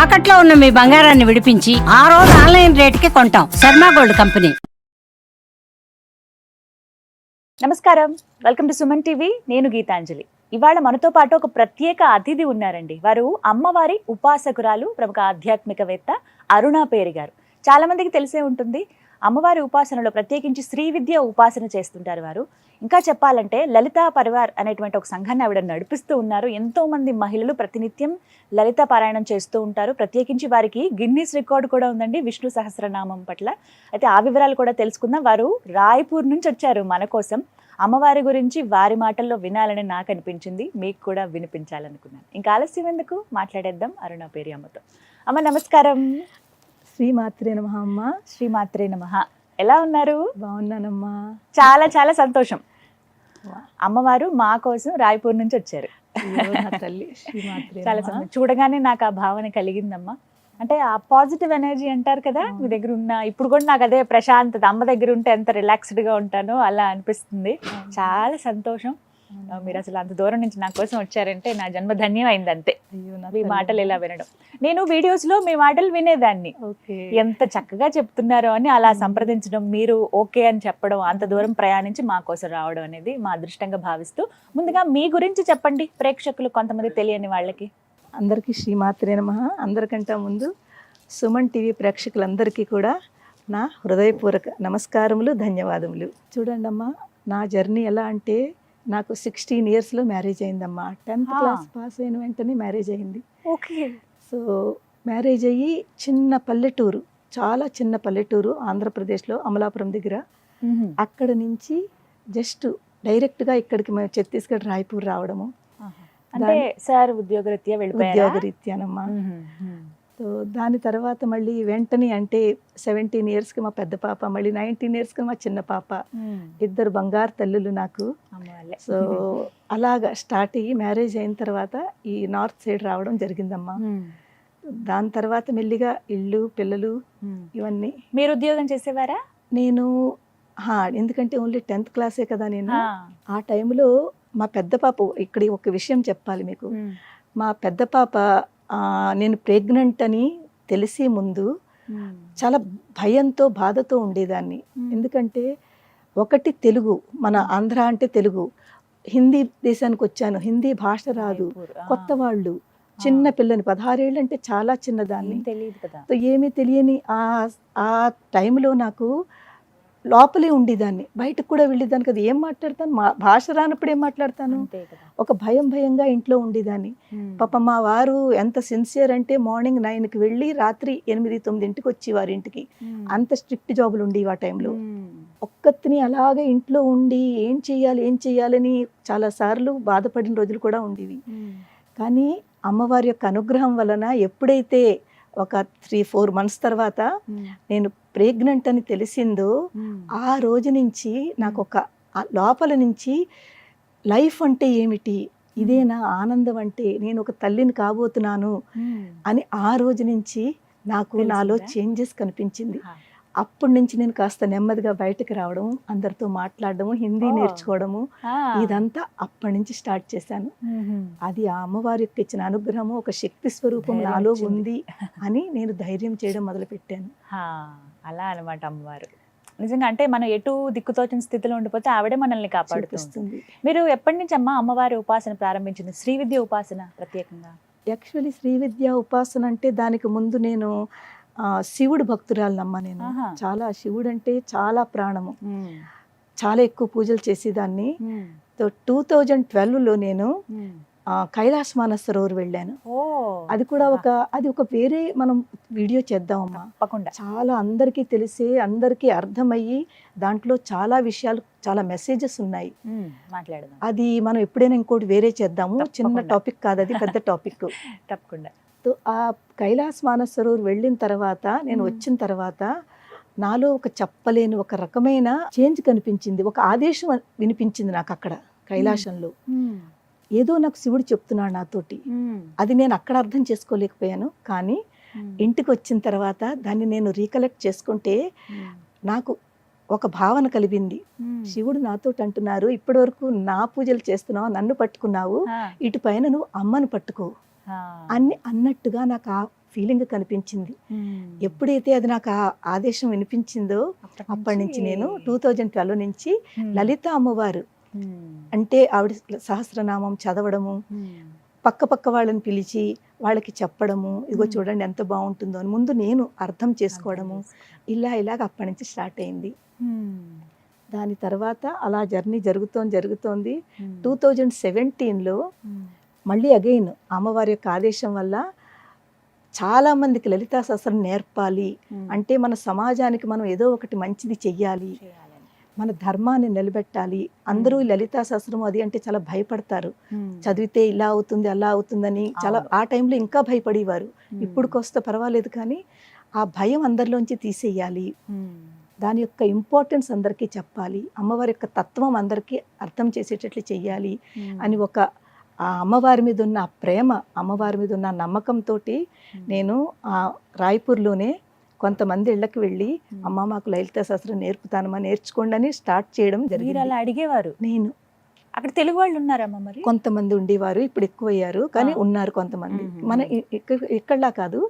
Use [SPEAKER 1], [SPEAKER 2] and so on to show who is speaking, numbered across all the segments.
[SPEAKER 1] తాకట్లో ఉన్న మీ బంగారాన్ని విడిపించి ఆ రోజు ఆన్లైన్ రేటుకి కొంటాం. Sharma gold company.
[SPEAKER 2] నమస్కారం, వెల్కమ్ టు సుమన్ టీవీ. నేను గీతాంజలి. ఇవాళ మనతో పాటు ఒక ప్రత్యేక అతిథి ఉన్నారండి. వారు అమ్మవారి ఉపాసకురాలు, ప్రముఖ ఆధ్యాత్మికవేత్త అరుణా పేరి గారు. చాలా మందికి తెలిసే ఉంటుంది. అమ్మవారి ఉపాసనలో ప్రత్యేకించి శ్రీ విద్య ఉపాసన చేస్తుంటారు వారు. ఇంకా చెప్పాలంటే లలితా పరివార్ అనేటువంటి ఒక సంఘాన్ని ఆవిడ నడిపిస్తూ ఉన్నారు. ఎంతో మంది మహిళలు ప్రతినిత్యం లలిత పారాయణం చేస్తూ ఉంటారు. ప్రత్యేకించి వారికి గిన్నీస్ రికార్డు కూడా ఉందండి విష్ణు సహస్రనామం పట్ల. అయితే ఆ వివరాలు కూడా తెలుసుకుందాం. వారు రాయ్పూర్ నుంచి వచ్చారు మన కోసం. అమ్మవారి గురించి వారి మాటల్లో వినాలని నాకు అనిపించింది, మీకు కూడా వినిపించాలనుకున్నాను. ఇంకా ఆలస్యం ఎందుకు, మాట్లాడేద్దాం అరుణా పేరి అమ్మతో. అమ్మ నమస్కారం.
[SPEAKER 3] శ్రీమాత్రే నమః అమ్మ.
[SPEAKER 2] శ్రీమాత్రే నమః. ఎలా ఉన్నారు?
[SPEAKER 3] బాగున్నానమ్మా.
[SPEAKER 2] చాలా చాలా సంతోషం. అమ్మవారు మా కోసం రాయ్పూర్ నుంచి వచ్చారు.
[SPEAKER 3] తల్లి శ్రీమాత్రే
[SPEAKER 2] చాలా సంతోషం. చూడగానే నాకు ఆ భావన కలిగిందమ్మా. అంటే ఆ పాజిటివ్ ఎనర్జీ అంటారు కదా, మీ దగ్గర ఉన్న ఇప్పుడు కూడా నాకు అదే ప్రశాంతత. అమ్మ దగ్గర ఉంటే ఎంత రిలాక్స్డ్ గా ఉంటానో అలా అనిపిస్తుంది. చాలా సంతోషం. మీరు అసలు అంత దూరం నుంచి నా కోసం వచ్చారంటే నా జన్మ ధన్యం అయింది అంతే. మీ మాటలు ఇలా వినడం. నేను వీడియోస్ లో మీ మాటలు వినేదాన్ని, ఎంత చక్కగా చెప్తున్నారో అని అలా సంప్రదించడం, మీరు ఓకే అని చెప్పడం, అంత దూరం ప్రయాణించి మా కోసం రావడం అనేది మా అదృష్టంగా భావిస్తూ, ముందుగా మీ గురించి చెప్పండి ప్రేక్షకులు, కొంతమంది తెలియని వాళ్ళకి.
[SPEAKER 3] అందరికీ శ్రీమాత్రే నమః. అందరికంటే ముందు సుమన్ టీవీ ప్రేక్షకులందరికీ కూడా నా హృదయపూర్వక నమస్కారములు, ధన్యవాదములు. చూడండి అమ్మా, నా జర్నీ ఎలా అంటే, నాకు 16 ఇయర్స్లో మ్యారేజ్ అయిందమ్మా. 10th క్లాస్ పాస్ అయిన వెంటనే మ్యారేజ్ అయింది.
[SPEAKER 2] ఓకే.
[SPEAKER 3] సో మ్యారేజ్ అయ్యి చిన్న పల్లెటూరు, చాలా చిన్న పల్లెటూరు ఆంధ్రప్రదేశ్లో, అమలాపురం దగ్గర. అక్కడ నుంచి జస్ట్ డైరెక్ట్గా ఇక్కడికి మేము ఛత్తీస్గఢ్ రాయ్పూర్ రావడము.
[SPEAKER 2] అంటే సార్ ఉద్యోగరీత్యా వెళ్ళిపోయారా?
[SPEAKER 3] ఉద్యోగరీత్యానమ్మా. సో దాని తర్వాత మళ్ళీ వెంటనే అంటే 17 ఇయర్స్కి మా పెద్ద పాప, మళ్ళీ 19 ఇయర్స్కి మా చిన్న పాప. ఇద్దరు బంగారు తల్లులు నాకు. సో అలాగా స్టార్ట్ అయ్యి మ్యారేజ్ అయిన తర్వాత ఈ నార్త్ సైడ్ రావడం జరిగిందమ్మా. దాని తర్వాత మెల్లిగా ఇల్లు, పిల్లలు ఇవన్నీ.
[SPEAKER 2] మీరు ఉద్యోగం చేసేవారా?
[SPEAKER 3] నేను ఎందుకంటే ఓన్లీ 10th క్లాసే కదా నేను. ఆ టైంలో మా పెద్ద పాప, ఇక్కడ ఒక విషయం చెప్పాలి మీకు. మా పెద్ద పాప నేను ప్రెగ్నెంట్ అని తెలిసే ముందు చాలా భయంతో, బాధతో ఉండేదాన్ని. ఎందుకంటే ఒకటి తెలుగు, మన ఆంధ్ర అంటే తెలుగు, హిందీ దేశానికి వచ్చాను, హిందీ భాష రాదు, కొత్త వాళ్ళు, చిన్న పిల్లని, 16 ఏళ్ళు అంటే చాలా చిన్నదాన్ని,
[SPEAKER 2] తెలియదు కదా.
[SPEAKER 3] సో ఏమీ తెలియని ఆ టైంలో నాకు లోపలే ఉండేదాన్ని, బయటకు కూడా వెళ్ళేదాన్ని కదా. ఏం మాట్లాడతాను, భాష రానప్పుడు ఏం మాట్లాడతాను, ఒక భయంగా ఇంట్లో ఉండేదాన్ని. పాప మా వారు ఎంత సిన్సియర్ అంటే, మార్నింగ్ 9కి వెళ్ళి రాత్రి 8-9 వచ్చేవారు ఇంటికి. అంత స్ట్రిక్ట్ జాబులు ఉండేవి ఆ టైంలో. ఒక్కతిని అలాగే ఇంట్లో ఉండి ఏం చెయ్యాలని చాలాసార్లు బాధపడిన రోజులు కూడా ఉండేవి. కానీ అమ్మవారి యొక్క అనుగ్రహం వలన ఎప్పుడైతే ఒక 3-4 మంత్స్ తర్వాత నేను ప్రెగ్నెంట్ అని తెలిసిందో, ఆ రోజు నుంచి నాకు ఒక లోపల నుంచి లైఫ్ అంటే ఏమిటి, ఇదేనా ఆనందం అంటే, నేను ఒక తల్లిని కాబోతున్నాను అని ఆ రోజు నుంచి నాకు నాలో చేంజెస్ కనిపించింది. అప్పటి నుంచి నేను కాస్త నెమ్మదిగా బయటకు రావడం, అందరితో మాట్లాడడము, హిందీ నేర్చుకోవడము, ఇదంతా అప్పటి నుంచి స్టార్ట్ చేశాను. అది ఆ అమ్మవారి యొక్క ఇచ్చిన అనుగ్రహము, ఒక శక్తి స్వరూపం నాలో ఉంది అని నేను ధైర్యం చేయడం మొదలుపెట్టాను.
[SPEAKER 2] అలా అనమాట అమ్మవారు. నిజంగా అంటే మనం ఎటు దిక్కుతోచిన స్థితిలో ఉండిపోతే ఆవిడే మనల్ని కాపాడుతుంది. మీరు ఎప్పటి నుంచి అమ్మవారి ఉపాసన ప్రారంభించింది, శ్రీ విద్య ఉపాసన ప్రత్యేకంగా?
[SPEAKER 3] యాక్చువల్లీ శ్రీ విద్య ఉపాసన అంటే దానికి ముందు నేను శివుడు భక్తురాలనమ్మా. నేను చాలా, శివుడు అంటే చాలా ప్రాణము, చాలా ఎక్కువ పూజలు చేసేదాన్ని. 2012లో నేను కైలాస్ మానసరోవర్ వెళ్ళాను. అది కూడా ఒక వేరే మనం వీడియో చేద్దామమ్మా. చాలా అందరికీ తెలిసే, అందరికీ అర్థమయ్యి, దాంట్లో చాలా విషయాలు, చాలా మెసేజెస్ ఉన్నాయి. అది మనం ఎప్పుడైనా ఇంకోటి వేరే చేద్దాము. చిన్న టాపిక్ కాదు అది, పెద్ద టాపిక్.
[SPEAKER 2] తప్పకుండా.
[SPEAKER 3] ఆ కైలాస్ మానసరోవర్ వెళ్ళిన తర్వాత, నేను వచ్చిన తర్వాత నాలో ఒక చెప్పలేని ఒక రకమైన చేంజ్ కనిపించింది. ఒక ఆదేశం వినిపించింది నాకు అక్కడ కైలాసంలో. ఏదో నాకు శివుడు చెప్తున్నాడు నాతోటి. అది నేను అక్కడ అర్థం చేసుకోలేకపోయాను. కానీ ఇంటికి వచ్చిన తర్వాత దాన్ని నేను రీకలెక్ట్ చేసుకుంటే నాకు ఒక భావన కలిగింది. శివుడు నాతోటి అంటున్నారు, ఇప్పటి వరకు నా పూజలు చేస్తున్నావు, నన్ను పట్టుకున్నావు, ఇటు పైన నువ్వు అమ్మను పట్టుకో అని అన్నట్టుగా నాకు ఆ ఫీలింగ్ కనిపించింది. ఎప్పుడైతే అది నాకు ఆ ఆదేశం వినిపించిందో అప్పటి నుంచి నేను 2012 నుంచి లలిత అమ్మవారు అంటే ఆవిడ సహస్రనామం చదవడము, పక్క వాళ్ళని పిలిచి వాళ్ళకి చెప్పడము, ఇదిగో చూడండి ఎంత బాగుంటుందో అని ముందు నేను అర్థం చేసుకోవడము, ఇలాగ అప్పటి నుంచి స్టార్ట్ అయింది. దాని తర్వాత అలా జర్నీ జరుగుతోంది. 2017లో మళ్ళీ అగైన్ అమ్మవారి యొక్క ఆదేశం వల్ల చాలా మందికి లలితా సహస్రం నేర్పాలి అంటే మన సమాజానికి మనం ఏదో ఒకటి మంచిది చెయ్యాలి, మన ధర్మాన్ని నిలబెట్టాలి. అందరూ ఈ లలితా సహస్రం అది అంటే చాలా భయపడతారు, చదివితే ఇలా అవుతుంది అలా అవుతుందని చాలా ఆ టైంలో ఇంకా భయపడేవారు. ఇప్పుడు కొస్త పర్వాలేదు కానీ ఆ భయం అందరిలోంచి తీసేయాలి, దాని యొక్క ఇంపార్టెన్స్ అందరికీ చెప్పాలి, అమ్మవారి యొక్క తత్వం అందరికీ అర్థం చేసేటట్లు చెయ్యాలి అని ఒక ఆ అమ్మవారి మీద ఉన్న ప్రేమ, అమ్మవారి మీద ఉన్న నమ్మకంతో నేను రాయ్పూర్లోనే కొంతమంది ఇళ్ళకి వెళ్ళి అమ్మ మాకు లలితా సహస్రం నేర్పుతానమ్మా, నేర్చుకోండి అని స్టార్ట్ చేయడం జరిగింది.
[SPEAKER 2] అలా అడిగేవారు? నేను అక్కడ తెలుగు వాళ్ళు ఉన్నారమ్మా? మరి
[SPEAKER 3] కొంతమంది ఉండేవారు, ఇప్పుడు ఎక్కువయ్యారు కానీ ఉన్నారు కొంతమంది. మన ఇక్కడలా కాదు,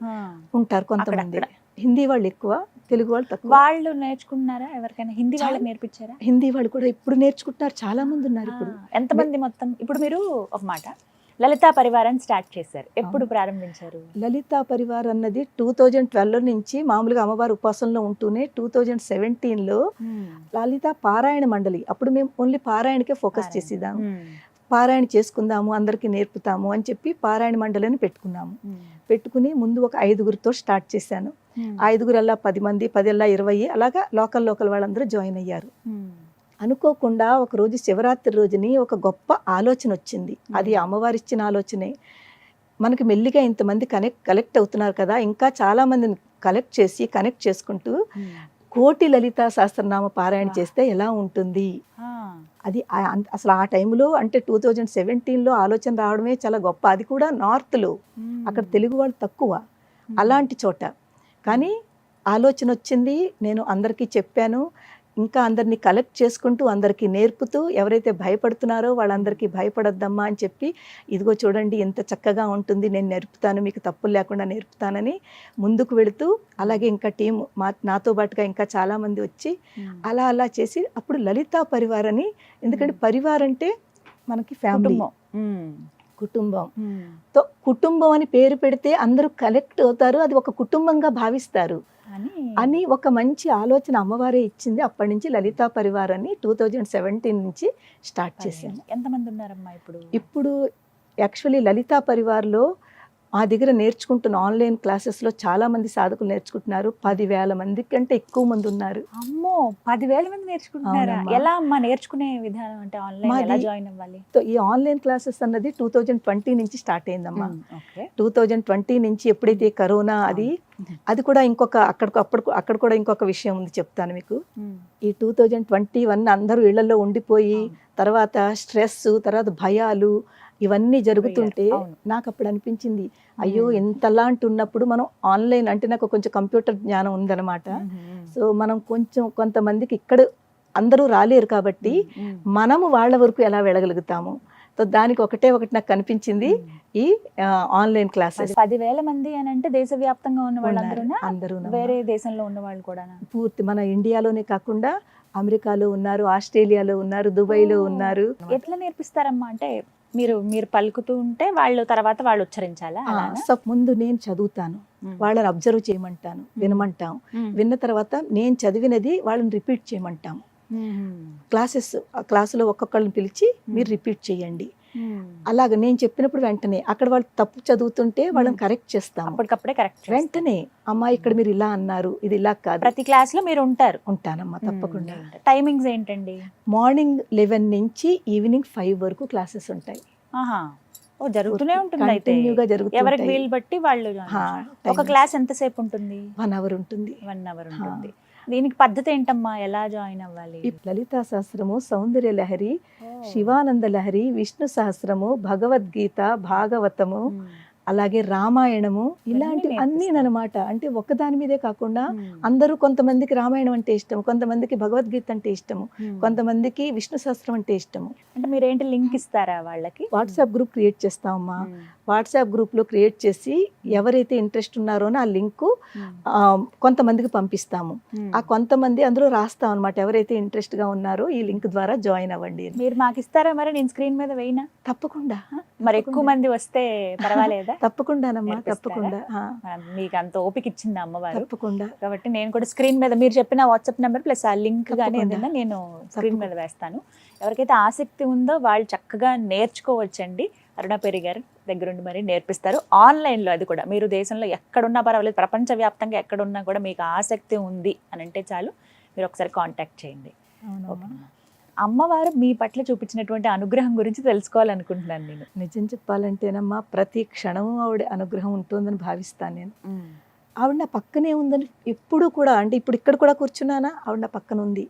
[SPEAKER 3] ఉంటారు కొంతమంది. హిందీ వాళ్ళు ఎక్కువ, తెలుగు వాళ్ళు తక్కువ.
[SPEAKER 2] వాళ్ళు నేర్చుకున్నారా? ఎవరికైనా హిందీ వాళ్ళకి నేర్పించారా?
[SPEAKER 3] హిందీ వాళ్ళు కూడా ఇప్పుడు నేర్చుకుంటున్నారు, చాలా మంది ఉన్నారు. ఇప్పుడు
[SPEAKER 2] ఎంతమంది మొత్తం? ఇప్పుడు మీరు ఒక మాట లలితా పరివారాన్ని స్టార్ట్ చేశారు, ఎప్పుడు ప్రారంభించారు?
[SPEAKER 3] లలితా పరివార్ అన్నది 2012 నుంచి మామూలుగా అమ్మవారి ఉపాసనలో ఉంటూనే 2017లో లలితా పారాయణ మండలి, అప్పుడు మేము ఓన్లీ పారాయణకే ఫోకస్ చేసేదాము. పారాయణ చేసుకుందాము, అందరికీ నేర్పుతాము అని చెప్పి పారాయణ మండలిని పెట్టుకున్నాము. పెట్టుకుని ముందు ఒక 5గురితో స్టార్ట్ చేశాను. 5గురు అలా 10 మంది, 10 అలా 20, అలాగా లోకల్ వాళ్ళందరూ జాయిన్ అయ్యారు. అనుకోకుండా ఒక రోజు శివరాత్రి రోజుని ఒక గొప్ప ఆలోచన వచ్చింది. అది అమ్మవారి ఇచ్చిన ఆలోచనే. మనకి మెల్లిగా ఇంతమంది కలెక్ట్ అవుతున్నారు కదా, ఇంకా చాలా మందిని కనెక్ట్ చేసుకుంటూ 1,000,000 లలితా సహస్రనామ పారాయణ చేస్తే ఎలా ఉంటుంది అది. అసలు ఆ టైంలో అంటే 2017లో ఆలోచన రావడమే చాలా గొప్ప. అది కూడా నార్త్లో, అక్కడ తెలుగు వాళ్ళు తక్కువ అలాంటి చోట. కానీ ఆలోచన వచ్చింది, నేను అందరికీ చెప్పాను. ఇంకా అందరినీ కలెక్ట్ చేసుకుంటూ అందరికీ నేర్పుతూ, ఎవరైతే భయపడుతున్నారో వాళ్ళందరికీ భయపడొద్దమ్మా అని చెప్పి, ఇదిగో చూడండి ఎంత చక్కగా ఉంటుంది, నేను నేర్పుతాను, మీకు తప్పులు లేకుండా నేర్పుతానని ముందుకు వెళుతూ, అలాగే ఇంకా టీం నాతో పాటుగా ఇంకా చాలామంది వచ్చి అలా చేసి అప్పుడు లలితా పరివార్ అని, ఎందుకంటే పరివార్ అంటే మనకి ఫ్యామిలీ, కుటుంబం. కుటుంబం అని పేరు పెడితే అందరూ కలెక్ట్ అవుతారు, అది ఒక కుటుంబంగా భావిస్తారు అని ఒక మంచి ఆలోచన అమ్మవారే ఇచ్చింది. అప్పటి నుంచి లలితా పరివార్ అని 2017 నుంచి స్టార్ట్ చేశాను.
[SPEAKER 2] ఎంతమంది ఉన్నారమ్మా ఇప్పుడు?
[SPEAKER 3] ఇప్పుడు యాక్చువల్లీ లలితా పరివార్లో మా దగ్గర నేర్చుకుంటున్న ఆన్లైన్ క్లాసెస్లో చాలా మంది సాధకులు నేర్చుకుంటున్నారు. 10,000 మంది కంటే ఎక్కువ మంది ఉన్నారు.
[SPEAKER 2] అమ్మో, 10,000 మంది నేర్చుకుంటున్నారా? ఎలా అమ్మా నేర్చుకునే విధానం? అంటే ఆన్లైన్ ఎలా జాయిన్ అవ్వాలి?
[SPEAKER 3] ఈ ఆన్లైన్ క్లాసెస్ అన్నది 2020 నుంచి స్టార్ట్ అయిందమ్మా. 2020 నుంచి ఎప్పుడైతే కరోనా అది కూడా ఇంకొక అక్కడ కూడా ఇంకొక విషయం ఉంది, చెప్తాను మీకు. ఈ 2021 అందరూ ఇళ్లలో ఉండిపోయి, తర్వాత స్ట్రెస్, తర్వాత భయాలు ఇవన్నీ జరుగుతుంటే నాకు అప్పుడు అనిపించింది, అయ్యో ఇంతలాంటి ఉన్నప్పుడు మనం ఆన్లైన్ అంటే, నాకు కొంచెం కంప్యూటర్ జ్ఞానం ఉందన్నమాట. సో మనం కొంతమందికి ఇక్కడ అందరూ రాలేరు కాబట్టి మనము వాళ్ళ వరకు ఎలా వెళ్ళగలుగుతాము. సో దానికి ఒకటి నాకు కనిపించింది ఈ ఆన్లైన్ క్లాసెస్.
[SPEAKER 2] 10,000 మంది అని అంటే దేశవ్యాప్తంగా ఉన్న వాళ్ళందరూ, వేరే దేశంలో ఉన్న వాళ్ళు కూడా?
[SPEAKER 3] పూర్తి మన ఇండియాలోనే కాకుండా అమెరికాలో ఉన్నారు, ఆస్ట్రేలియాలో ఉన్నారు, దుబాయ్లో ఉన్నారు.
[SPEAKER 2] ఎట్లా నేర్పిస్తారమ్మా? అంటే మీరు పలుకుతూ ఉంటే వాళ్ళు తర్వాత వాళ్ళు ఉచ్చరించాలా?
[SPEAKER 3] ముందు నేను చదువుతాను, వాళ్ళని అబ్జర్వ్ చేయమంటాను, వినమంటాం. విన్న తర్వాత నేను చదివినది వాళ్ళని రిపీట్ చేయమంటాం. క్లాసులో ఒక్కొక్కళ్ళని పిలిచి మీరు రిపీట్ చేయండి. అలాగ నేను చెప్పినప్పుడు వెంటనే అక్కడ వాళ్ళు తప్పు చదువుతుంటే వాళ్ళని కరెక్ట్ చేస్తాం.
[SPEAKER 2] అప్పటికప్పుడే కరెక్ట్
[SPEAKER 3] వెంటనే, అమ్మా ఇక్కడ మీరు ఇలా అన్నారు, ఇది ఇలా కాదు.
[SPEAKER 2] ప్రతి క్లాస్ లో మీరు
[SPEAKER 3] ఉంటానమ్మా తప్పకుండా.
[SPEAKER 2] టైమింగ్స్ ఏంటండి?
[SPEAKER 3] మార్నింగ్ 11 నుంచి ఈవినింగ్ 5 వరకు క్లాసెస్ ఉంటాయి.
[SPEAKER 2] జరుగుతూనే ఉంటుంది, ఎవరికి వీలు బట్టి వాళ్ళు. ఒక క్లాస్ ఎంతసేపు ఉంటుంది?
[SPEAKER 3] 1 అవర్ ఉంటుంది.
[SPEAKER 2] 1 అవర్ ఉంటుంది. దీనికి పద్ధతి ఏంటమ్మా? ఎలా జాయిన్ అవ్వాలి?
[SPEAKER 3] లలితా సహస్రము, సౌందర్య లహరి, శివానంద లహరి, విష్ణు సహస్రము, భగవద్గీత, భాగవతము, అలాగే రామాయణము ఇలాంటి అన్నీ అనమాట. అంటే ఒక్కదాని మీదే కాకుండా అందరూ కొంతమందికి రామాయణం అంటే ఇష్టం, కొంతమందికి భగవద్గీత అంటే ఇష్టము, కొంతమందికి విష్ణు సహస్రం అంటే ఇష్టము.
[SPEAKER 2] అంటే మీరేంటి లింక్ ఇస్తారా వాళ్ళకి?
[SPEAKER 3] వాట్సాప్ గ్రూప్ క్రియేట్ చేస్తామమ్మా. వాట్సాప్ గ్రూప్లో క్రియేట్ చేసి ఎవరైతే ఇంట్రెస్ట్ ఉన్నారో ఆ లింకు కొంతమందికి పంపిస్తాము. ఆ కొంతమంది అందులో రాస్తాం అనమాట, ఎవరైతే ఇంట్రెస్ట్గా ఉన్నారో ఈ లింక్ ద్వారా జాయిన్ అవ్వండి అని.
[SPEAKER 2] మీరు మాకు ఇస్తారా మరి? నేను స్క్రీన్ మీద వేయినా?
[SPEAKER 3] తప్పకుండా.
[SPEAKER 2] మరి ఎక్కువ మంది వస్తే పర్వాలేదా?
[SPEAKER 3] తప్పకుండానమ్మా, తప్పకుండా.
[SPEAKER 2] మీకు అంత ఓపిక ఇచ్చింది అమ్మవారు
[SPEAKER 3] తప్పకుండా.
[SPEAKER 2] కాబట్టి నేను కూడా స్క్రీన్ మీద మీరు చెప్పిన వాట్సాప్ నెంబర్ ప్లస్ ఆ లింక్ కానీ ఏదైనా నేను స్క్రీన్ మీద వేస్తాను. ఎవరికైతే ఆసక్తి ఉందో వాళ్ళు చక్కగా నేర్చుకోవచ్చండి. అరుణ పేరి గారు దగ్గరుండి మరి నేర్పిస్తారు ఆన్లైన్లో. అది కూడా మీరు దేశంలో ఎక్కడున్నా పర్వాలేదు, ప్రపంచవ్యాప్తంగా ఎక్కడున్నా కూడా మీకు ఆసక్తి ఉంది అని అంటే చాలు, మీరు ఒకసారి కాంటాక్ట్ చేయండి. అమ్మవారు మీ పట్ల చూపించినటువంటి అనుగ్రహం గురించి తెలుసుకోవాలనుకుంటున్నాను నేను.
[SPEAKER 3] నిజం చెప్పాలంటేనమ్మా, ప్రతి క్షణము ఆవిడ అనుగ్రహం ఉంటుందని భావిస్తాను నేను. ఆవిడ నా పక్కనే ఉందని ఎప్పుడు కూడా, అంటే ఇప్పుడు ఇక్కడ కూడా కూర్చున్నానా ఆవిడ నా పక్కన ఉంది,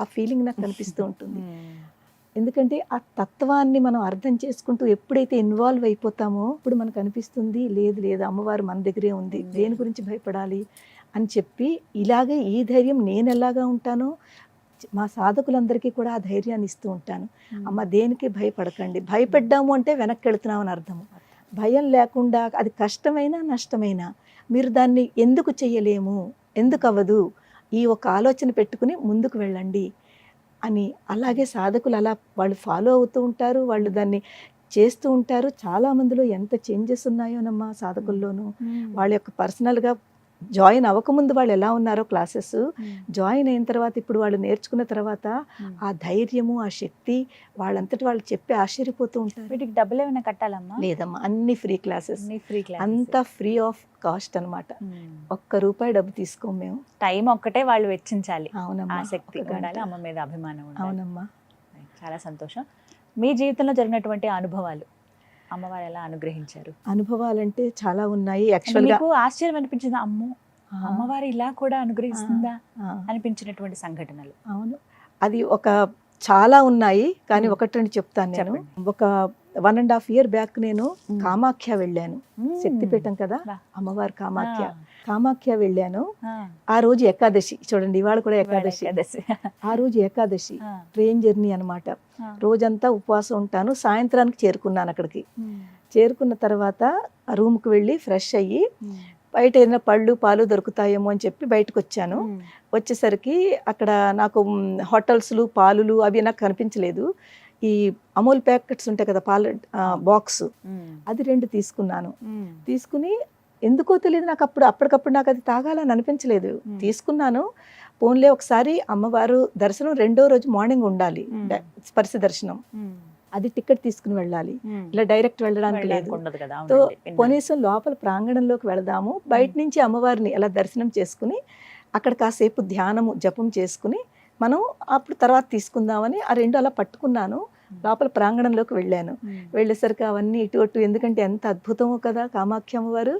[SPEAKER 3] ఆ ఫీలింగ్ నాకు కనిపిస్తూ ఉంటుంది. ఎందుకంటే ఆ తత్వాన్ని మనం అర్థం చేసుకుంటూ ఎప్పుడైతే ఇన్వాల్వ్ అయిపోతామో ఇప్పుడు మనకు అనిపిస్తుంది, లేదు లేదు అమ్మవారు మన దగ్గరే ఉంది, దేని గురించి భయపడాలి అని చెప్పి, ఇలాగే ఈ ధైర్యం నేను ఎలాగా ఉంటానో మా సాధకులందరికీ కూడా ఆ ధైర్యాన్ని ఇస్తూ ఉంటాను. అమ్మ దేనికి భయపడకండి, భయపడ్డాము అంటే వెనక్కి వెళుతున్నామని అర్థము. భయం లేకుండా అది కష్టమైనా నష్టమైనా మీరు దాన్ని ఎందుకు చెయ్యలేము, ఎందుకు అవ్వదు, ఈ ఒక ఆలోచన పెట్టుకుని ముందుకు వెళ్ళండి అని. అలాగే సాధకులు అలా వాళ్ళు ఫాలో అవుతూ ఉంటారు, వాళ్ళు దాన్ని చేస్తూ ఉంటారు. చాలా మందిలో ఎంత చేంజెస్ ఉన్నాయోనమ్మా సాధకుల్లోనూ. వాళ్ళ యొక్క పర్సనల్గా జాయిన్ అవ్వకముందు వాళ్ళు ఎలా ఉన్నారో క్లాసెస్, జాయిన్ అయిన తర్వాత ఇప్పుడు వాళ్ళు నేర్చుకున్న తర్వాత ఆ ధైర్యము, ఆ శక్తి వాళ్ళంతటి వాళ్ళు చెప్పి ఆశ్చర్యపోతూ ఉంటారు.
[SPEAKER 2] వీటికి డబ్బులు ఏమైనా కట్టాలమ్మా?
[SPEAKER 3] లేదమ్మా, అన్ని ఫ్రీ క్లాసెస్, అంతా ఫ్రీ ఆఫ్ కాస్ట్ అనమాట. ₹1 డబ్బు తీసుకోం మేము.
[SPEAKER 2] టైం ఒక్కటే వాళ్ళు వెచ్చించాలి.
[SPEAKER 3] అవునమ్మా,
[SPEAKER 2] ఆసక్తి ఉండాలి, అమ్మ మీద అభిమానం ఉండాలి.
[SPEAKER 3] అవునమ్మా.
[SPEAKER 2] చాలా సంతోషం. మీ జీవితంలో జరిగినటువంటి అనుభవాలు, అమ్మవారు ఎలా అనుగ్రహించారు?
[SPEAKER 3] అనుభవాలంటే చాలా ఉన్నాయి. యాక్చువల్గా
[SPEAKER 2] మీకు ఆశ్చర్యం అనిపించింది, అమ్మో అమ్మవారు ఇలా కూడా అనుగ్రహిస్తుందా అనిపించినటువంటి సంఘటనలు?
[SPEAKER 3] అవును, అది చాలా ఉన్నాయి కానీ ఒకటి రెండు చెప్తాను నేను. ఒక 1.5 year బ్యాక్ నేను కామాఖ్య వెళ్ళాను. శక్తిపీఠం కదా అమ్మవారు కామాఖ్య వెళ్ళాను. ఆ రోజు ఏకాదశి, చూడండి ఇవాళ కూడా ఏకాదశి. ఆ రోజు ఏకాదశి ట్రైన్ జర్నీ అనమాట. రోజంతా ఉపవాసం ఉంటాను. సాయంత్రానికి చేరుకున్నాను అక్కడికి. చేరుకున్న తర్వాత రూమ్కి వెళ్ళి ఫ్రెష్ అయ్యి బయట ఏదైనా పళ్ళు పాలు దొరుకుతాయేమో అని చెప్పి బయటకు వచ్చాను. వచ్చేసరికి అక్కడ నాకు హోటల్స్లు పాలులు అవి నాకు కనిపించలేదు. ఈ అమూల్ ప్యాకెట్స్ ఉంటాయి కదా పాల బాక్స్, అది 2 తీసుకున్నాను. తీసుకుని ఎందుకో తెలియదు నాకు అప్పటికప్పుడు నాకు అది తాగాలని అనిపించలేదు. తీసుకున్నాను. పోన్లే ఒకసారి అమ్మవారు దర్శనం 2వ రోజు మార్నింగ్ ఉండాలి, స్పర్శ దర్శనం. అది టికెట్ తీసుకుని వెళ్ళాలి, ఇలా డైరెక్ట్ వెళ్ళడానికి లేదు. సో కనీసం లోపల ప్రాంగణంలోకి వెళదాము, బయట నుంచి అమ్మవారిని అలా దర్శనం చేసుకుని అక్కడ కాసేపు ధ్యానము జపం చేసుకుని మనం అప్పుడు తర్వాత తీసుకుందామని ఆ 2 అలా పట్టుకున్నాను. లోపల ప్రాంగణంలోకి వెళ్ళాను. వెళ్ళేసరికి అవన్నీ ఇటు అటు, ఎందుకంటే ఎంత అద్భుతమో కదా కామాఖ్య అమ్మవారు.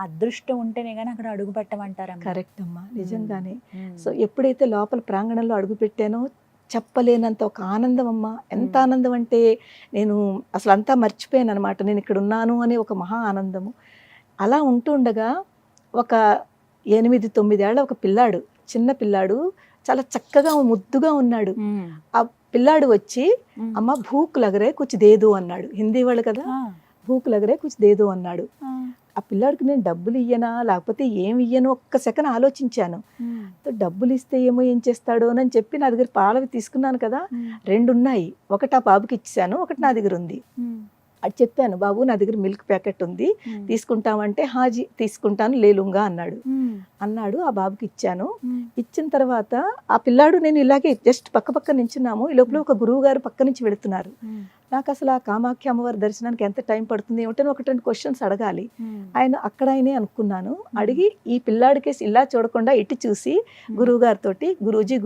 [SPEAKER 2] అదృష్టం ఉంటేనే కానీ అక్కడ అడుగు పెట్టమంటారా?
[SPEAKER 3] కరెక్ట్ అమ్మా, నిజంగానే. సో ఎప్పుడైతే లోపల ప్రాంగణంలో అడుగు పెట్టానో చెప్పలేనంత ఒక ఆనందం అమ్మ. ఎంత ఆనందం అంటే నేను అసలు అంతా మర్చిపోయాను అనమాట, నేను ఇక్కడ ఉన్నాను అనే ఒక మహా ఆనందము. అలా ఉంటుండగా ఒక 8-9 ఏళ్ల ఒక పిల్లాడు, చిన్న పిల్లాడు, చాలా చక్కగా ముద్దుగా ఉన్నాడు. ఆ పిల్లాడు వచ్చి అమ్మ భూక్ లగరే కుచ్ దేదో అన్నాడు. హిందీ వాళ్ళు కదా, భూక్ లగరే కుచ్ దేదో అన్నాడు. ఆ పిల్లాడికి నేను డబ్బులు ఇయ్యనా లేకపోతే ఏమి ఇయ్యను ఒక్క సెకండ్ ఆలోచించాను. డబ్బులు ఇస్తే ఏమో ఏం చేస్తాడో అని చెప్పి నా దగ్గర పాలవి తీసుకున్నాను కదా, 2 ఉన్నాయి. ఒకటి ఆ బాబుకి ఇచ్చాను, ఒకటి నా దగ్గర ఉంది. అది చెప్పాను, బాబు నా దగ్గర మిల్క్ ప్యాకెట్ ఉంది తీసుకుంటామంటే, హాజీ తీసుకుంటాను లేలుంగా అన్నాడు. ఆ బాబుకి ఇచ్చాను. ఇచ్చిన తర్వాత ఆ పిల్లాడు నేను ఇలాగే జస్ట్ పక్క నించున్నాము. ఈ లోపల ఒక గురువు గారు పక్క నుంచి వెళుతున్నారు. నాకు అసలు ఆ కామాఖ్య అమ్మవారి దర్శనానికి ఎంత టైం పడుతుంది ఏమిటో 1-2 క్వశ్చన్స్ అడగాలి. ఆయనే అనుకున్నాను. అడిగి ఈ పిల్లాడికేసి ఇలా చూడకుండా ఇటు చూసి గురువు గారితో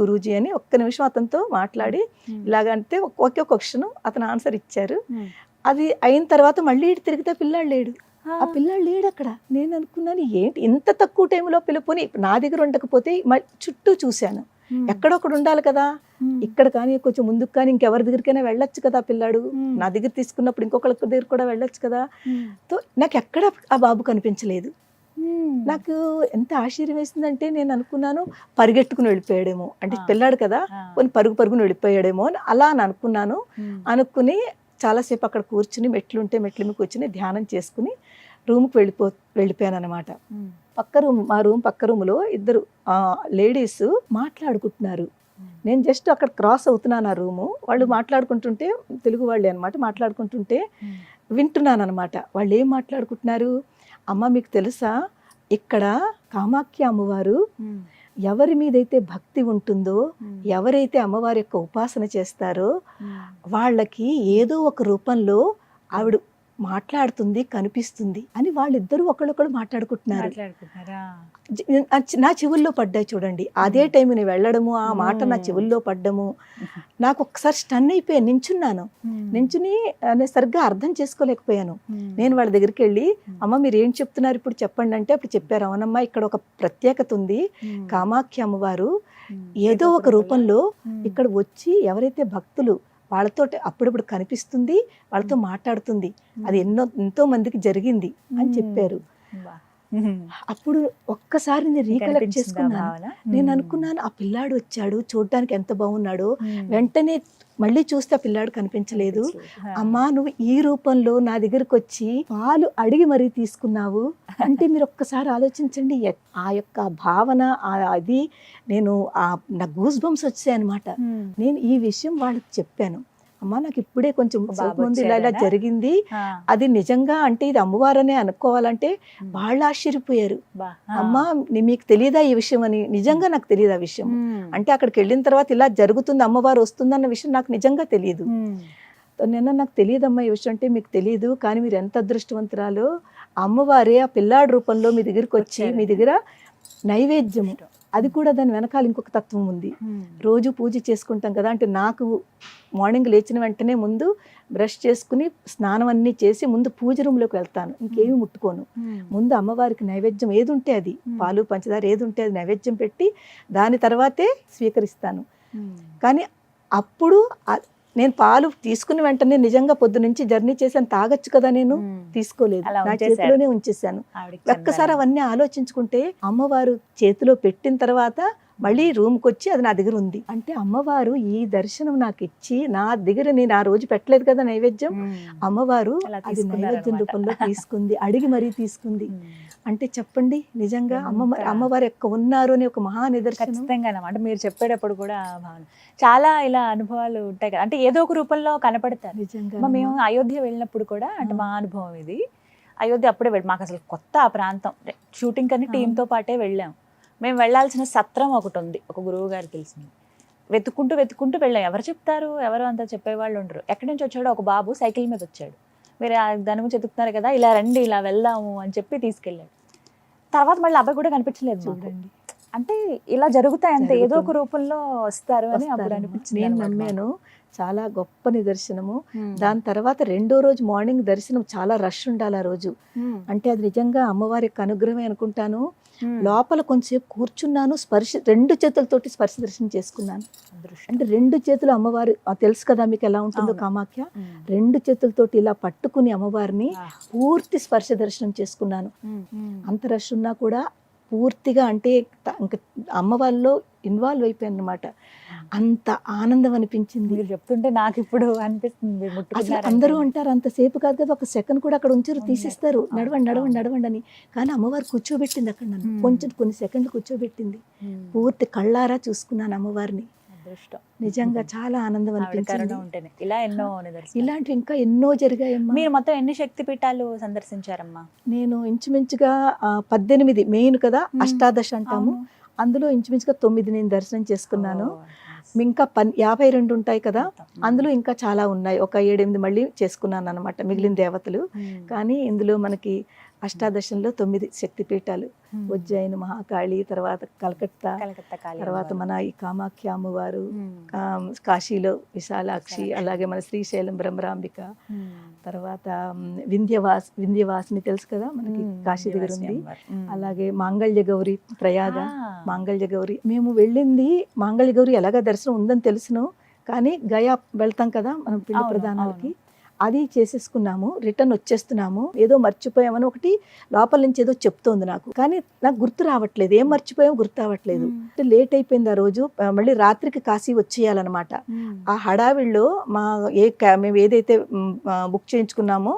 [SPEAKER 3] గురూజీ అని ఒక్క నిమిషం అతనితో మాట్లాడి ఇలాగంటే ఒకే క్వశ్చన్ అతను ఆన్సర్ ఇచ్చారు. అది అయిన తర్వాత మళ్ళీ ఇటు తిరిగితే పిల్లాడు లేడు. ఆ పిల్లాడు లేడు అక్కడ. నేను అనుకున్నాను ఏంటి ఇంత తక్కువ టైంలో పిలుపుని, నా దగ్గర ఉండకపోతే చుట్టూ చూశాను. ఎక్కడొక్కడు ఉండాలి కదా. ఇక్కడ కానీ కొంచెం ముందుకు కానీ ఇంకెవరి దగ్గరికైనా వెళ్ళొచ్చు కదా పిల్లాడు. నా దగ్గర తీసుకున్నప్పుడు ఇంకొకరి దగ్గర కూడా వెళ్ళొచ్చు కదా. తో నాకు ఎక్కడ ఆ బాబు కనిపించలేదు. నాకు ఎంత ఆశ్చర్యం వేసిందంటే నేను అనుకున్నాను పరిగెట్టుకుని వెళ్ళిపోయాడేమో, అంటే పిల్లాడు కదా కొన్ని పరుగుని వెళ్ళిపోయాడేమో అని అలా అని అనుకున్నాను. అనుకుని చాలాసేపు అక్కడ కూర్చుని మెట్లుంటే మెట్ల మీద కూర్చుని ధ్యానం చేసుకుని రూమ్కి వెళ్ళిపోయాను అనమాట. మా రూమ్ పక్క రూమ్లో ఇద్దరు లేడీస్ మాట్లాడుకుంటున్నారు. నేను జస్ట్ అక్కడ క్రాస్ అవుతున్నాను ఆ రూము. వాళ్ళు మాట్లాడుకుంటుంటే, తెలుగు వాళ్ళే అనమాట, మాట్లాడుకుంటుంటే వింటున్నాను అనమాట. వాళ్ళు ఏం మాట్లాడుకుంటున్నారు, అమ్మ మీకు తెలుసా ఇక్కడ కామాఖ్య అమ్మవారు ఎవరి మీదైతే భక్తి ఉంటుందో, ఎవరైతే అమ్మవారి యొక్క ఉపాసన చేస్తారో వాళ్ళకి ఏదో ఒక రూపంలో ఆవిడ మాట్లాడుతుంది, కనిపిస్తుంది అని వాళ్ళిద్దరూ ఒకళ్ళొకళ్ళు మాట్లాడుకుంటున్నారు. నా చెవుల్లో పడ్డాయి చూడండి. అదే టైం నేను వెళ్ళడము, ఆ మాట నా చెవుల్లో పడ్డము, నాకు ఒకసారి స్టన్ అయిపోయాను. నించుని నేను సరిగ్గా అర్థం చేసుకోలేకపోయాను. నేను వాళ్ళ దగ్గరికి వెళ్ళి, అమ్మ మీరు ఏం చెప్తున్నారు ఇప్పుడు చెప్పండి అంటే అప్పుడు చెప్పారు, అవునమ్మా ఇక్కడ ఒక ప్రత్యేకత ఉంది. కామాఖ్య అమ్మవారు ఏదో ఒక రూపంలో ఇక్కడ వచ్చి ఎవరైతే భక్తులు వాళ్ళతో అప్పుడప్పుడు కనిపిస్తుంది, వాళ్ళతో మాట్లాడుతుంది. అది ఎంతో మందికి జరిగింది అని చెప్పారు. అప్పుడు ఒక్కసారి నేను రీకలెక్ట్ చేసుకున్నాను. నేను అనుకున్నాను ఆ పిల్లాడు వచ్చాడు, చూడడానికి ఎంత బాగున్నాడో. వెంటనే మళ్ళీ చూస్తే ఆ పిల్లాడు కనిపించలేదు. అమ్మా నువ్వు ఈ రూపంలో నా దగ్గరకు వచ్చి పాలు అడిగి మరీ తీసుకున్నావు అంటే మీరు ఒక్కసారి ఆలోచించండి. ఆ యొక్క భావన అది నేను నా గూస్ బంప్స్ వచ్చాయి అనమాట. నేను ఈ విషయం వాళ్ళకి చెప్పాను. అమ్మ నాకు ఇప్పుడే కొంచెం ముందు ఇలా జరిగింది, అది నిజంగా అంటే ఇది అమ్మవారనే అనుకోవాలంటే వాళ్ళు ఆశ్చర్యపోయారు. అమ్మ మీకు తెలియదా ఈ విషయం అని. నిజంగా నాకు తెలియదు ఆ విషయం. అంటే అక్కడికి వెళ్ళిన తర్వాత ఇలా జరుగుతుంది, అమ్మవారు వస్తుందన్న విషయం నాకు నిజంగా తెలియదు. నాకు తెలియదమ్మా ఈ విషయం అంటే. మీకు తెలియదు, కానీ మీరు ఎంత అదృష్టవంతురాలో, అమ్మవారే ఆ పిల్లాడి రూపంలో మీ దగ్గరికి వచ్చి మీ దగ్గర నైవేద్యము, అది కూడా దాని వెనకాల ఇంకొక తత్వం ఉంది. రోజు పూజ చేసుకుంటాం కదా, అంటే నాకు మార్నింగ్ లేచిన వెంటనే ముందు బ్రష్ చేసుకుని స్నానం అన్నీ చేసి ముందు పూజ రూమ్లోకి వెళ్తాను. ఇంకేమి ముట్టుకోను. ముందు అమ్మవారికి నైవేద్యం ఏది ఉంటే అది, పాలు పంచదార ఏది ఉంటే అది నైవేద్యం పెట్టి దాని తర్వాతే స్వీకరిస్తాను. కానీ అప్పుడు నేను పాలు తీసుకుని వెంటనే నిజంగా పొద్దు నుంచి జర్నీ చేశాను, తాగొచ్చు కదా, నేను తీసుకోలేదు, నా చేతిలోనే ఉంచేసాను. ఒక్కసారి అవన్నీ ఆలోచించుకుంటే అమ్మవారు చేతిలో పెట్టిన తర్వాత మళ్ళీ రూమ్కి వచ్చి అది నా దగ్గర ఉంది అంటే అమ్మవారు ఈ దర్శనం నాకు ఇచ్చి నా దగ్గర, నేను ఆ రోజు పెట్టలేదు కదా నైవేద్యం, అమ్మవారు అది నైవేద్యం రూపంలో తీసుకుంది, అడిగి మరీ తీసుకుంది. అంటే చెప్పండి నిజంగా అమ్మవారు యొక్క ఉన్నారు అని ఒక మహా నిదర్శనం.
[SPEAKER 2] ఖచ్చితంగా అంటే మీరు చెప్పేటప్పుడు కూడా భావన చాలా ఇలా అనుభవాలు ఉంటాయి కదా, అంటే ఏదో ఒక రూపంలో కనపడతారు. నిజంగా మేము అయోధ్య వెళ్ళినప్పుడు కూడా అంటే మా అనుభవం ఇది. అయోధ్య అప్పుడే మాకు అసలు కొత్త ఆ ప్రాంతం, షూటింగ్ అని టీంతో పాటే వెళ్ళాం. మేము వెళ్ళాల్సిన సత్రం ఒకటి ఉంది, ఒక గురువు గారు తెలిసింది. వెతుక్కుంటూ వెళ్ళాం. ఎవరు చెప్తారు, ఎవరు అంతా చెప్పేవాళ్ళు ఉండరు. ఎక్కడి నుంచి వచ్చాడో ఒక బాబు సైకిల్ మీద వచ్చాడు. మీరు దాని గురించి చెప్తున్నారు కదా, ఇలా రండి ఇలా వెళ్దాము అని చెప్పి తీసుకెళ్ళాడు. తర్వాత మళ్ళీ అబ్బాయి కూడా కనిపించలేదు. చూడండి అంటే ఇలా జరుగుతాయి అంతే, ఏదో ఒక రూపంలో వస్తారు అని అప్పుడు అనిపించింది.
[SPEAKER 3] నేను నమ్మాను, చాలా గొప్ప నిదర్శనము. దాని తర్వాత రెండో రోజు మార్నింగ్ దర్శనం చాలా రష్ ఉండాలి ఆ రోజు. అంటే అది నిజంగా అమ్మవారి యొక్క అనుగ్రహమే అనుకుంటాను. లోపల కొంచెంసేపు కూర్చున్నాను, రెండు చేతులతోటి స్పర్శ దర్శనం చేసుకున్నాను. అంటే రెండు చేతులు అమ్మవారు తెలుసు కదా మీకు ఎలా ఉంటుందో కామాఖ్య, రెండు చేతులతోటి ఇలా పట్టుకుని అమ్మవారిని పూర్తి స్పర్శ దర్శనం చేసుకున్నాను. అంత రష్ ఉన్నా కూడా పూర్తిగా అంటే ఇంకా అమ్మవారిలో ఇన్వాల్వ్ అయిపోయాను అనమాట. అంత ఆనందం అనిపించింది.
[SPEAKER 2] మీరు చెప్తుంటే నాకు ఇప్పుడు అనిపిస్తుంది.
[SPEAKER 3] అసలు అందరూ అంటారు అంతసేపు కాదు కదా, ఒక సెకండ్ కూడా అక్కడ ఉంచారు, తీసేస్తారు, నడవండి అని. కానీ అమ్మవారు కూర్చోబెట్టింది అక్కడ, నన్ను కొన్ని సెకండ్లు కూర్చోబెట్టింది. పూర్తి కళ్ళారా చూసుకున్నాను అమ్మవారిని. నిజంగా చాలా ఆనందం అనిపించింది. ఇలాంటివి ఇంకా ఎన్నో జరిగాయమ్మా.
[SPEAKER 2] మీరు మొత్తం ఎన్ని శక్తి పీఠాలు సందర్శించారమ్మా?
[SPEAKER 3] నేను ఇంచుమించుగా 18 మెయిన్ కదా, అష్టాదశ అంటాము, అందులో ఇంచుమించుగా 9 నేను దర్శనం చేసుకున్నాను. ఇంకా 52 ఉంటాయి కదా, అందులో ఇంకా చాలా ఉన్నాయి. ఒక 7-8 మళ్ళీ చేసుకున్నాను అనమాట, మిగిలిన దేవతలు. కానీ ఇందులో మనకి అష్టాదశంలో 9 శక్తిపీఠాలు, ఉజ్జయిని మహాకాళి, తర్వాత కలకత్తా,
[SPEAKER 2] కలకత్తా కాళీ
[SPEAKER 3] తర్వాత
[SPEAKER 2] అమ్మవారు.
[SPEAKER 3] మన ఈ కామాఖ్య అమ్మవారు,
[SPEAKER 2] మ్మ్.
[SPEAKER 3] కాశీలో విశాలాక్షి, అలాగే మన శ్రీశైలం బ్రహ్మరాంబిక,
[SPEAKER 2] మ్మ్.
[SPEAKER 3] తర్వాత వింధ్యవాసిని తెలుసు కదా మనకి
[SPEAKER 2] మ్మ్.
[SPEAKER 3] కాశీ దగ్గర ఉంది.
[SPEAKER 2] అమ్మవారు. మ్మ్.
[SPEAKER 3] అలాగే మాంగళ్య గౌరి ప్రయాగ,
[SPEAKER 2] ఆ.
[SPEAKER 3] మాంగళ్య గౌరి. మేము వెళ్ళింది మాంగళ్య గౌరి ఎలాగ దర్శనం ఉందని తెలుసును, కానీ గయా వెళ్తాం కదా మనం పిండి
[SPEAKER 2] అవును,
[SPEAKER 3] ప్రదానాలకి, అది చేసేసుకున్నాము, రిటర్న్ వచ్చేస్తున్నాము. ఏదో మర్చిపోయామని ఒకటి లోపల నుంచి ఏదో చెప్తోంది నాకు, కానీ నాకు గుర్తు రావట్లేదు, ఏం మర్చిపోయామో గుర్తు రావట్లేదు. లేట్ అయిపోయింది ఆ రోజు, మళ్ళీ రాత్రికి కాశీ వచ్చేయాలన్నమాట.
[SPEAKER 2] మ్మ్.
[SPEAKER 3] ఆ హడావిడిలో మేము ఏదైతే బుక్ చేయించుకున్నామో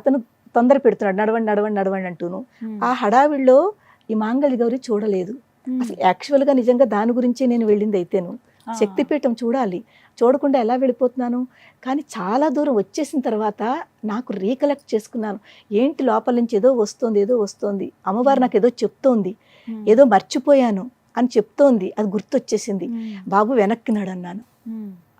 [SPEAKER 3] అతను తొందర పెడుతున్నాడు, నడవండి నడవండి నడవండి అంటూను. ఆ హడావిడిలో ఈ మాంగళ్య గౌరి చూడలేదు. అసలు యాక్చువల్గా నిజంగా దాని గురించి నేను వెళ్ళింది అయితేను, శక్తిపీఠం చూడాలి, చూడకుండా ఎలా వెళ్ళిపోతున్నాను. కానీ చాలా దూరం వచ్చేసిన తర్వాత నాకు రీకలెక్ట్ చేసుకున్నాను, ఏంటి లోపల నుంచి ఏదో వస్తోంది, అమ్మవారు నాకు ఏదో చెప్తోంది, ఏదో మర్చిపోయాను అని చెప్తోంది, అది గుర్తొచ్చేసింది. బాబు వెనక్కి నడు అన్నాను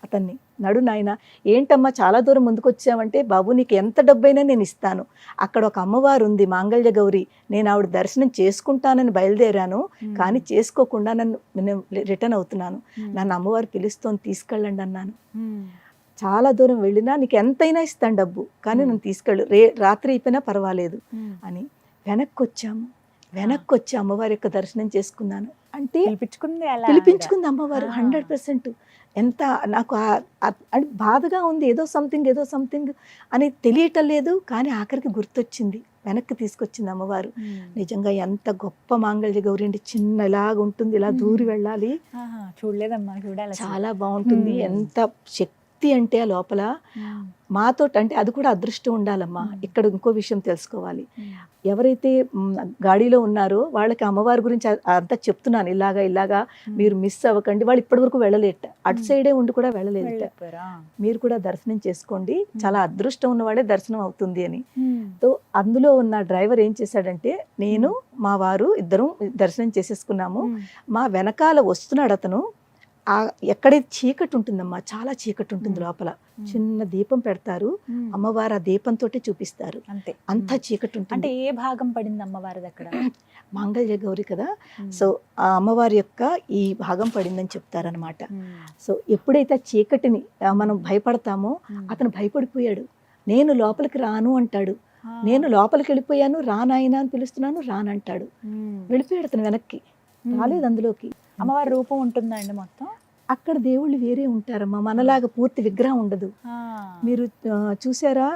[SPEAKER 3] అతన్ని, నడు నాయన. ఏంటమ్మా చాలా దూరం ముందుకు వచ్చామంటే, బాబు నీకు ఎంత డబ్బైనా నేను ఇస్తాను, అక్కడ ఒక అమ్మవారు ఉంది మాంగళ్య గౌరి, నేను ఆవిడ దర్శనం చేసుకుంటానని బయలుదేరాను, కానీ చేసుకోకుండా నేను రిటర్న్ అవుతున్నాను, నన్ను అమ్మవారు పిలుస్తోంది, తీసుకెళ్ళండి అన్నాను. చాలా దూరం వెళ్ళినా నీకు ఎంతైనా ఇస్తాను డబ్బు, కానీ నన్ను తీసుకెళ్ళు, రాత్రి అయిపోయినా పర్వాలేదు అని. వెనక్కి వచ్చి అమ్మవారి యొక్క దర్శనం చేసుకున్నాను. అంటే పిలిపించుకుంది అమ్మవారు 100%. ఎంత నాకు అంటే బాధగా ఉంది, ఏదో సంథింగ్ అని తెలియటం లేదు, కానీ ఆఖరికి గుర్తొచ్చింది, వెనక్కి తీసుకొచ్చింది అమ్మవారు. నిజంగా ఎంత గొప్ప మాంగళ్య గౌరి అండి, చిన్న ఇలాగ ఉంటుంది, ఇలా దూరి వెళ్ళాలి,
[SPEAKER 2] చూడలేదమ్మా, చూడాలి,
[SPEAKER 3] చాలా బాగుంటుంది. ఎంత శక్తి అంటే ఆ లోపల మాతో, అంటే అది కూడా అదృష్టం ఉండాలమ్మా. ఇక్కడ ఇంకో విషయం తెలుసుకోవాలి, ఎవరైతే గాడిలో ఉన్నారో వాళ్ళకి అమ్మవారి గురించి అంతా చెప్తున్నాను, ఇలాగా మీరు మిస్ అవ్వకండి. వాళ్ళు ఇప్పటి వరకు వెళ్ళలేట, అటు సైడే ఉండి కూడా వెళ్ళలేదట. మీరు కూడా దర్శనం చేసుకోండి, చాలా అదృష్టం ఉన్నవాడే దర్శనం అవుతుంది అని. సో అందులో ఉన్న డ్రైవర్ ఏం చేశాడంటే, నేను మా వారు ఇద్దరం దర్శనం చేసేసుకున్నాము. మా వెనకాల వస్తున్నాడు అతను. ఎక్కడైతే చీకటి ఉంటుందమ్మా, చాలా చీకటి ఉంటుంది లోపల, చిన్న దీపం పెడతారు, అమ్మవారు ఆ దీపంతో చూపిస్తారు, అంత చీకటి ఉంటుంది.
[SPEAKER 2] అంటే ఏ భాగం పడింది అమ్మవారిది అక్కడ?
[SPEAKER 3] మాంగళ్య గౌరి కదా, సో ఆ అమ్మవారి యొక్క ఈ భాగం పడిందని చెప్తారనమాట. సో ఎప్పుడైతే ఆ చీకటిని మనం భయపడతామో, అతను భయపడిపోయాడు, నేను లోపలికి రాను అంటాడు, నేను లోపలికి వెళ్ళిపోయాను, రానాయన అని పిలుస్తున్నాను, రానంటాడు, వెళ్ళిపోయాడు అతను వెనక్కి, రాలేదు అందులోకి.
[SPEAKER 2] అమ్మవారి రూపం ఉంటుందండి మొత్తం
[SPEAKER 3] అక్కడ? దేవుళ్ళు వేరే ఉంటారమ్మా, మనలాగా పూర్తి విగ్రహం ఉండదు. మీరు చూసారా,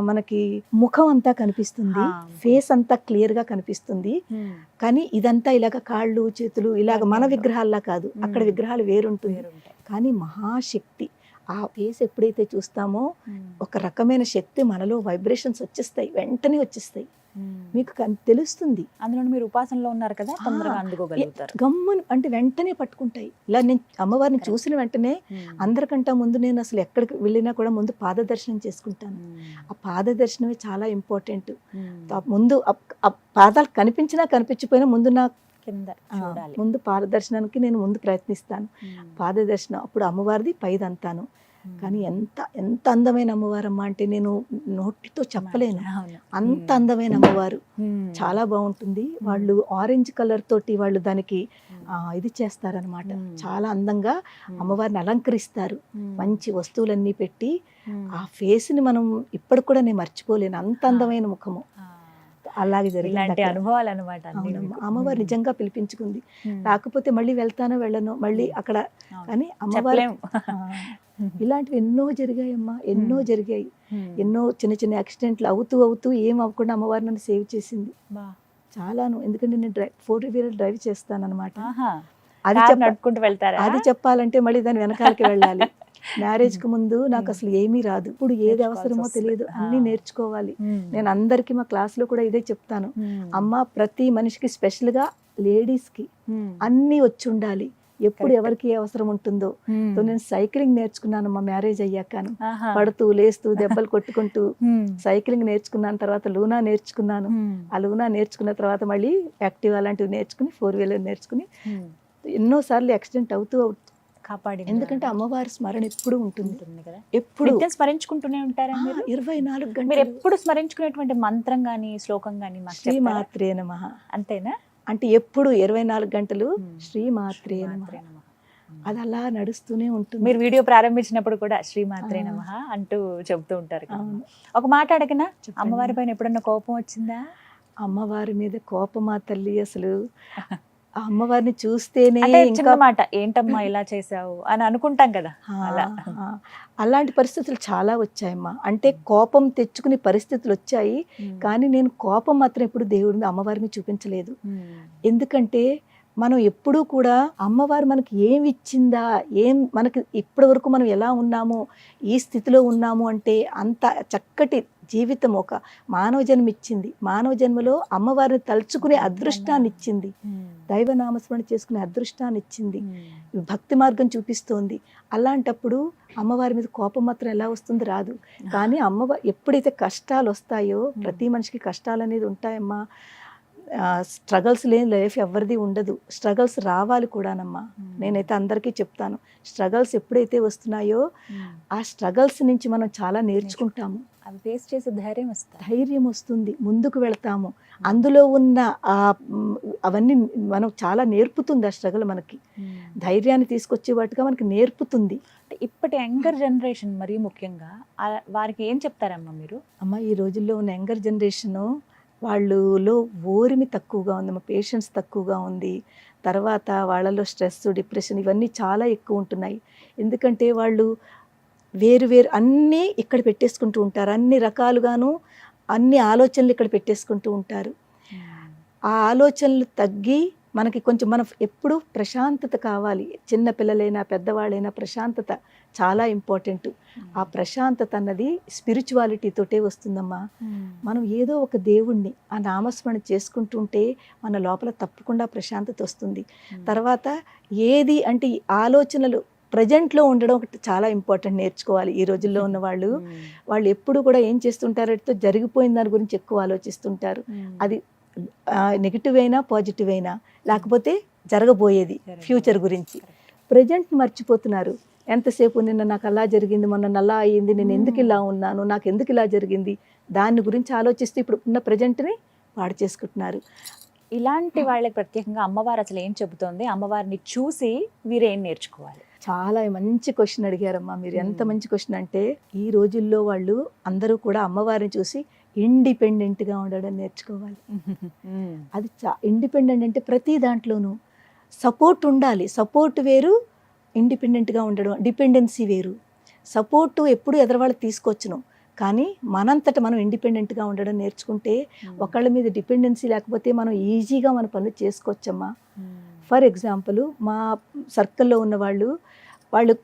[SPEAKER 3] మనకి ముఖం అంతా కనిపిస్తుంది, ఫేస్ అంతా క్లియర్ గా కనిపిస్తుంది, కానీ ఇదంతా ఇలాగ కాళ్ళు చేతులు ఇలాగ మన విగ్రహాల్లా కాదు, అక్కడ విగ్రహాలు వేరుంటుంది. కానీ మహాశక్తి, ఆ ఫేస్ ఎప్పుడైతే చూస్తామో ఒక రకమైన శక్తి మనలో వైబ్రేషన్స్ వచ్చేస్తాయి, వెంటనే వచ్చేస్తాయి, మీకు తెలుస్తుంది.
[SPEAKER 2] అందులో మీరు ఉపాసనలో ఉన్నారు కదా, తొందరగా అందుకోగలుగుతారు,
[SPEAKER 3] గమ్మును అంటే వెంటనే పట్టుకుంటాయి. ఇలా నేను అమ్మవారిని చూసిన వెంటనే, అందరికంటే ముందు నేను అసలు ఎక్కడికి వెళ్ళినా కూడా ముందు పాద దర్శనం చేసుకుంటాను. ఆ పాద దర్శనమే చాలా ఇంపార్టెంట్. ముందు పాదాలు కనిపించినా కనిపించిపోయినా ముందు నా ముందు పాద దర్శనానికి నేను ముందు ప్రయత్నిస్తాను. పాద దర్శనం అప్పుడు అమ్మవారిది పైదంతాను. కానీ ఎంత అందమైన అమ్మవారమ్మ అంటే నేను నోటితో చెప్పలేను, అంత అందమైన అమ్మవారు, చాలా బాగుంటుంది. వాళ్ళు ఆరెంజ్ కలర్ తోటి వాళ్ళు దానికి ఇది చేస్తారనమాట, చాలా అందంగా అమ్మవారిని అలంకరిస్తారు, మంచి వస్తువులన్నీ పెట్టి. ఆ ఫేస్ ని మనం ఇప్పటికి కూడా నేను మర్చిపోలేను, అంత అందమైన ముఖము. అలాగే జరిగింది
[SPEAKER 2] అనుభవాలు అనమాట.
[SPEAKER 3] అమ్మవారు నిజంగా పిలిపించుకుంది, రాకపోతే మళ్ళీ వెళ్తానో వెళ్ళను మళ్ళీ అక్కడ. కానీ అమ్మవారు ఇలాంటివి ఎన్నో జరిగాయమ్మా, ఎన్నో జరిగాయి, ఎన్నో చిన్న చిన్న యాక్సిడెంట్లు అవుతూ ఏం అవ్వకుండా అమ్మవారు నన్ను సేవ్ చేసింది చాలాను. ఎందుకంటే నేను 4-wheeler డ్రైవ్ చేస్తాను అనమాట. అది చెప్పాలంటే మళ్ళీ దాని వెనకాలకి వెళ్ళాలి. మ్యారేజ్ కి ముందు నాకు అసలు ఏమీ రాదు, ఇప్పుడు ఏది అవసరమో తెలియదు, అన్ని నేర్చుకోవాలి. నేను అందరికి మా క్లాస్ లో కూడా ఇదే చెప్తాను, అమ్మ ప్రతి మనిషికి స్పెషల్ గా లేడీస్ కి అన్ని వచ్చి ఉండాలి, ఎప్పుడు ఎవరికి ఏ అవసరం ఉంటుందో. సో నేను సైక్లింగ్ నేర్చుకున్నాను మా మ్యారేజ్ అయ్యాకను, పడుతూ లేస్తూ దెబ్బలు కొట్టుకుంటూ సైక్లింగ్ నేర్చుకున్నాను. తర్వాత లూనా నేర్చుకున్నాను, ఆ లూనా నేర్చుకున్న తర్వాత మళ్ళీ యాక్టివ్ అలాంటివి నేర్చుకుని 4-wheeler నేర్చుకుని ఎన్నోసార్లు యాక్సిడెంట్ అవుతూ
[SPEAKER 2] కాపాడింది.
[SPEAKER 3] ఎందుకంటే అమ్మవారి స్మరణ ఎప్పుడు ఉంటుంది,
[SPEAKER 2] ఉంటుంది కదా.
[SPEAKER 3] ఎప్పుడు
[SPEAKER 2] నిత్యం స్మరించుకుంటూనే ఉంటారా మీరు?
[SPEAKER 3] 24
[SPEAKER 2] మీరు
[SPEAKER 3] గంటలు.
[SPEAKER 2] ఎప్పుడు స్మరించుకునేటువంటి మంత్రం గాని శ్లోకం గాని మాకు
[SPEAKER 3] శ్రీ
[SPEAKER 2] చెప్తారా?
[SPEAKER 3] మాత్రే నమః
[SPEAKER 2] అంతేనా?
[SPEAKER 3] అంటే ఎప్పుడు 24 గంటలు శ్రీ మాత్రే నమః,
[SPEAKER 2] మాత్రే నమః.
[SPEAKER 3] అది అలా నడుస్తూనే ఉంటుంది.
[SPEAKER 2] మీరు వీడియో ప్రారంభించినప్పుడు కూడా శ్రీమాత్రే
[SPEAKER 3] ఆ.
[SPEAKER 2] నమః అంటూ చెబుతూ ఉంటారు కదా.
[SPEAKER 3] అవును.
[SPEAKER 2] ఒక మాట అడగనా, అమ్మవారి పైన ఎప్పుడన్నా కోపం వచ్చిందా?
[SPEAKER 3] అమ్మవారి మీద కోపమా తల్లి, అసలు ఆ అమ్మవారిని చూస్తేనే
[SPEAKER 2] అంటే
[SPEAKER 3] ఇంకా
[SPEAKER 2] చిన్న మాట, ఏంటమ్మా ఇలా చేసావు అని అనుకుంటాం కదా. అలా.
[SPEAKER 3] అలాంటి పరిస్థితులు చాలా వచ్చాయమ్మా. అంటే కోపం తెచ్చుకునే పరిస్థితులు వచ్చాయి, కానీ నేను కోపం మాత్రం ఎప్పుడు దేవుడి మీద అమ్మవారి మీద చూపించలేదు. ఎందుకంటే మనం ఎప్పుడూ కూడా అమ్మవారు మనకి ఏమి ఇచ్చిందా, మనకి ఇప్పటి వరకు మనం ఎలా ఉన్నామో, ఈ స్థితిలో ఉన్నాము అంటే అంత చక్కటి జీవితం ఒక మానవ జన్మ ఇచ్చింది. మానవ జన్మలో అమ్మవారిని తలుచుకునే అదృష్టాన్ని ఇచ్చింది, దైవనామస్మరణ చేసుకునే అదృష్టాన్ని ఇచ్చింది, భక్తి మార్గం చూపిస్తోంది. అలాంటప్పుడు అమ్మవారి మీద కోపం మాత్రం ఎలా వస్తుంది? రాదు. కానీ అమ్మవారు ఎప్పుడైతే కష్టాలు వస్తాయో, ప్రతి మనిషికి కష్టాలు అనేది ఉంటాయమ్మా. స్ట్రగల్స్ లేని లైఫ్ ఎవరిది ఉండదు. స్ట్రగల్స్ రావాలి కూడానమ్మా. నేనైతే అందరికీ చెప్తాను, స్ట్రగల్స్ ఎప్పుడైతే వస్తున్నాయో ఆ స్ట్రగల్స్ నుంచి మనం చాలా నేర్చుకుంటాము,
[SPEAKER 2] అవి ఫేస్ చేసే ధైర్యం వస్తుంది,
[SPEAKER 3] ధైర్యం వస్తుంది, ముందుకు వెళతాము. అందులో ఉన్న అవన్నీ మనం చాలా నేర్పుతుంది. ఆ స్ట్రగల్ మనకి ధైర్యాన్ని తీసుకొచ్చే వాటిగా మనకి నేర్పుతుంది.
[SPEAKER 2] అంటే ఇప్పటి యంగర్ జనరేషన్ మరీ ముఖ్యంగా వారికి ఏం చెప్తారమ్మా మీరు?
[SPEAKER 3] అమ్మ, ఈ రోజుల్లో ఉన్న యంగర్ జనరేషను వాళ్ళలో ఓరిమి తక్కువగా ఉందమ్మా, పేషెన్స్ తక్కువగా ఉంది. తర్వాత వాళ్ళలో స్ట్రెస్, డిప్రెషన్ ఇవన్నీ చాలా ఎక్కువ ఉంటున్నాయి. ఎందుకంటే వాళ్ళు వేరు అన్నీ ఇక్కడ పెట్టేసుకుంటూ ఉంటారు, అన్ని రకాలుగాను అన్ని ఆలోచనలు ఇక్కడ పెట్టేసుకుంటూ ఉంటారు. ఆ ఆలోచనలు తగ్గి మనకి కొంచెం మనం ఎప్పుడు ప్రశాంతత కావాలి. చిన్న పిల్లలైనా పెద్దవాళ్ళైనా ప్రశాంతత చాలా ఇంపార్టెంట్. ఆ ప్రశాంతత అన్నది స్పిరిచువాలిటీతోటే వస్తుందమ్మా. మనం ఏదో ఒక దేవుణ్ణి ఆ నామస్మరణ చేసుకుంటుంటే మన లోపల తప్పకుండా ప్రశాంతత వస్తుంది. తర్వాత ఏది అంటే ఈ ఆలోచనలు ప్రజెంట్లో ఉండడం ఒకటి చాలా ఇంపార్టెంట్, నేర్చుకోవాలి. ఈ రోజుల్లో ఉన్న వాళ్ళు ఎప్పుడు కూడా ఏం చేస్తుంటారంటే జరిగిపోయిన దాని గురించి ఎక్కువ ఆలోచిస్తుంటారు. అది నెగిటివ్ అయినా పాజిటివ్ అయినా, లేకపోతే జరగబోయేది ఫ్యూచర్ గురించి. ప్రజెంట్ మర్చిపోతున్నారు. ఎంతసేపు నిన్న నాకు అలా జరిగింది, మొన్న అలా అయ్యింది, నేను ఎందుకు ఇలా ఉన్నాను, నాకు ఎందుకు ఇలా జరిగింది, దాని గురించి ఆలోచిస్తూ ఇప్పుడు ఉన్న ప్రజెంట్ని పాడు చేసుకుంటున్నారు.
[SPEAKER 2] ఇలాంటి వాళ్ళకి ప్రత్యేకంగా అమ్మవారు అసలు ఏం చెబుతోంది? అమ్మవారిని చూసి వీరేం నేర్చుకోవాలి?
[SPEAKER 3] చాలా మంచి క్వశ్చన్ అడిగారమ్మా మీరు. ఎంత మంచి క్వశ్చన్ అంటే, ఈ రోజుల్లో వాళ్ళు అందరూ కూడా అమ్మవారిని చూసి ఇండిపెండెంట్గా ఉండడం నేర్చుకోవాలి. అది ఇండిపెండెంట్ అంటే ప్రతి దాంట్లోనూ సపోర్ట్ ఉండాలి. సపోర్ట్ వేరు, ఇండిపెండెంట్గా ఉండడం, డిపెండెన్సీ వేరు. సపోర్టు ఎప్పుడు ఎదరవాళ్ళకి తీసుకొచ్చును, కానీ మనంతట మనం ఇండిపెండెంట్గా ఉండడం నేర్చుకుంటే ఒకళ్ళ మీద డిపెండెన్సీ లేకపోతే మనం ఈజీగా మన పనులు చేసుకోవచ్చమ్మా. ఫర్ ఎగ్జాంపుల్, మా సర్కిల్లో ఉన్న వాళ్ళు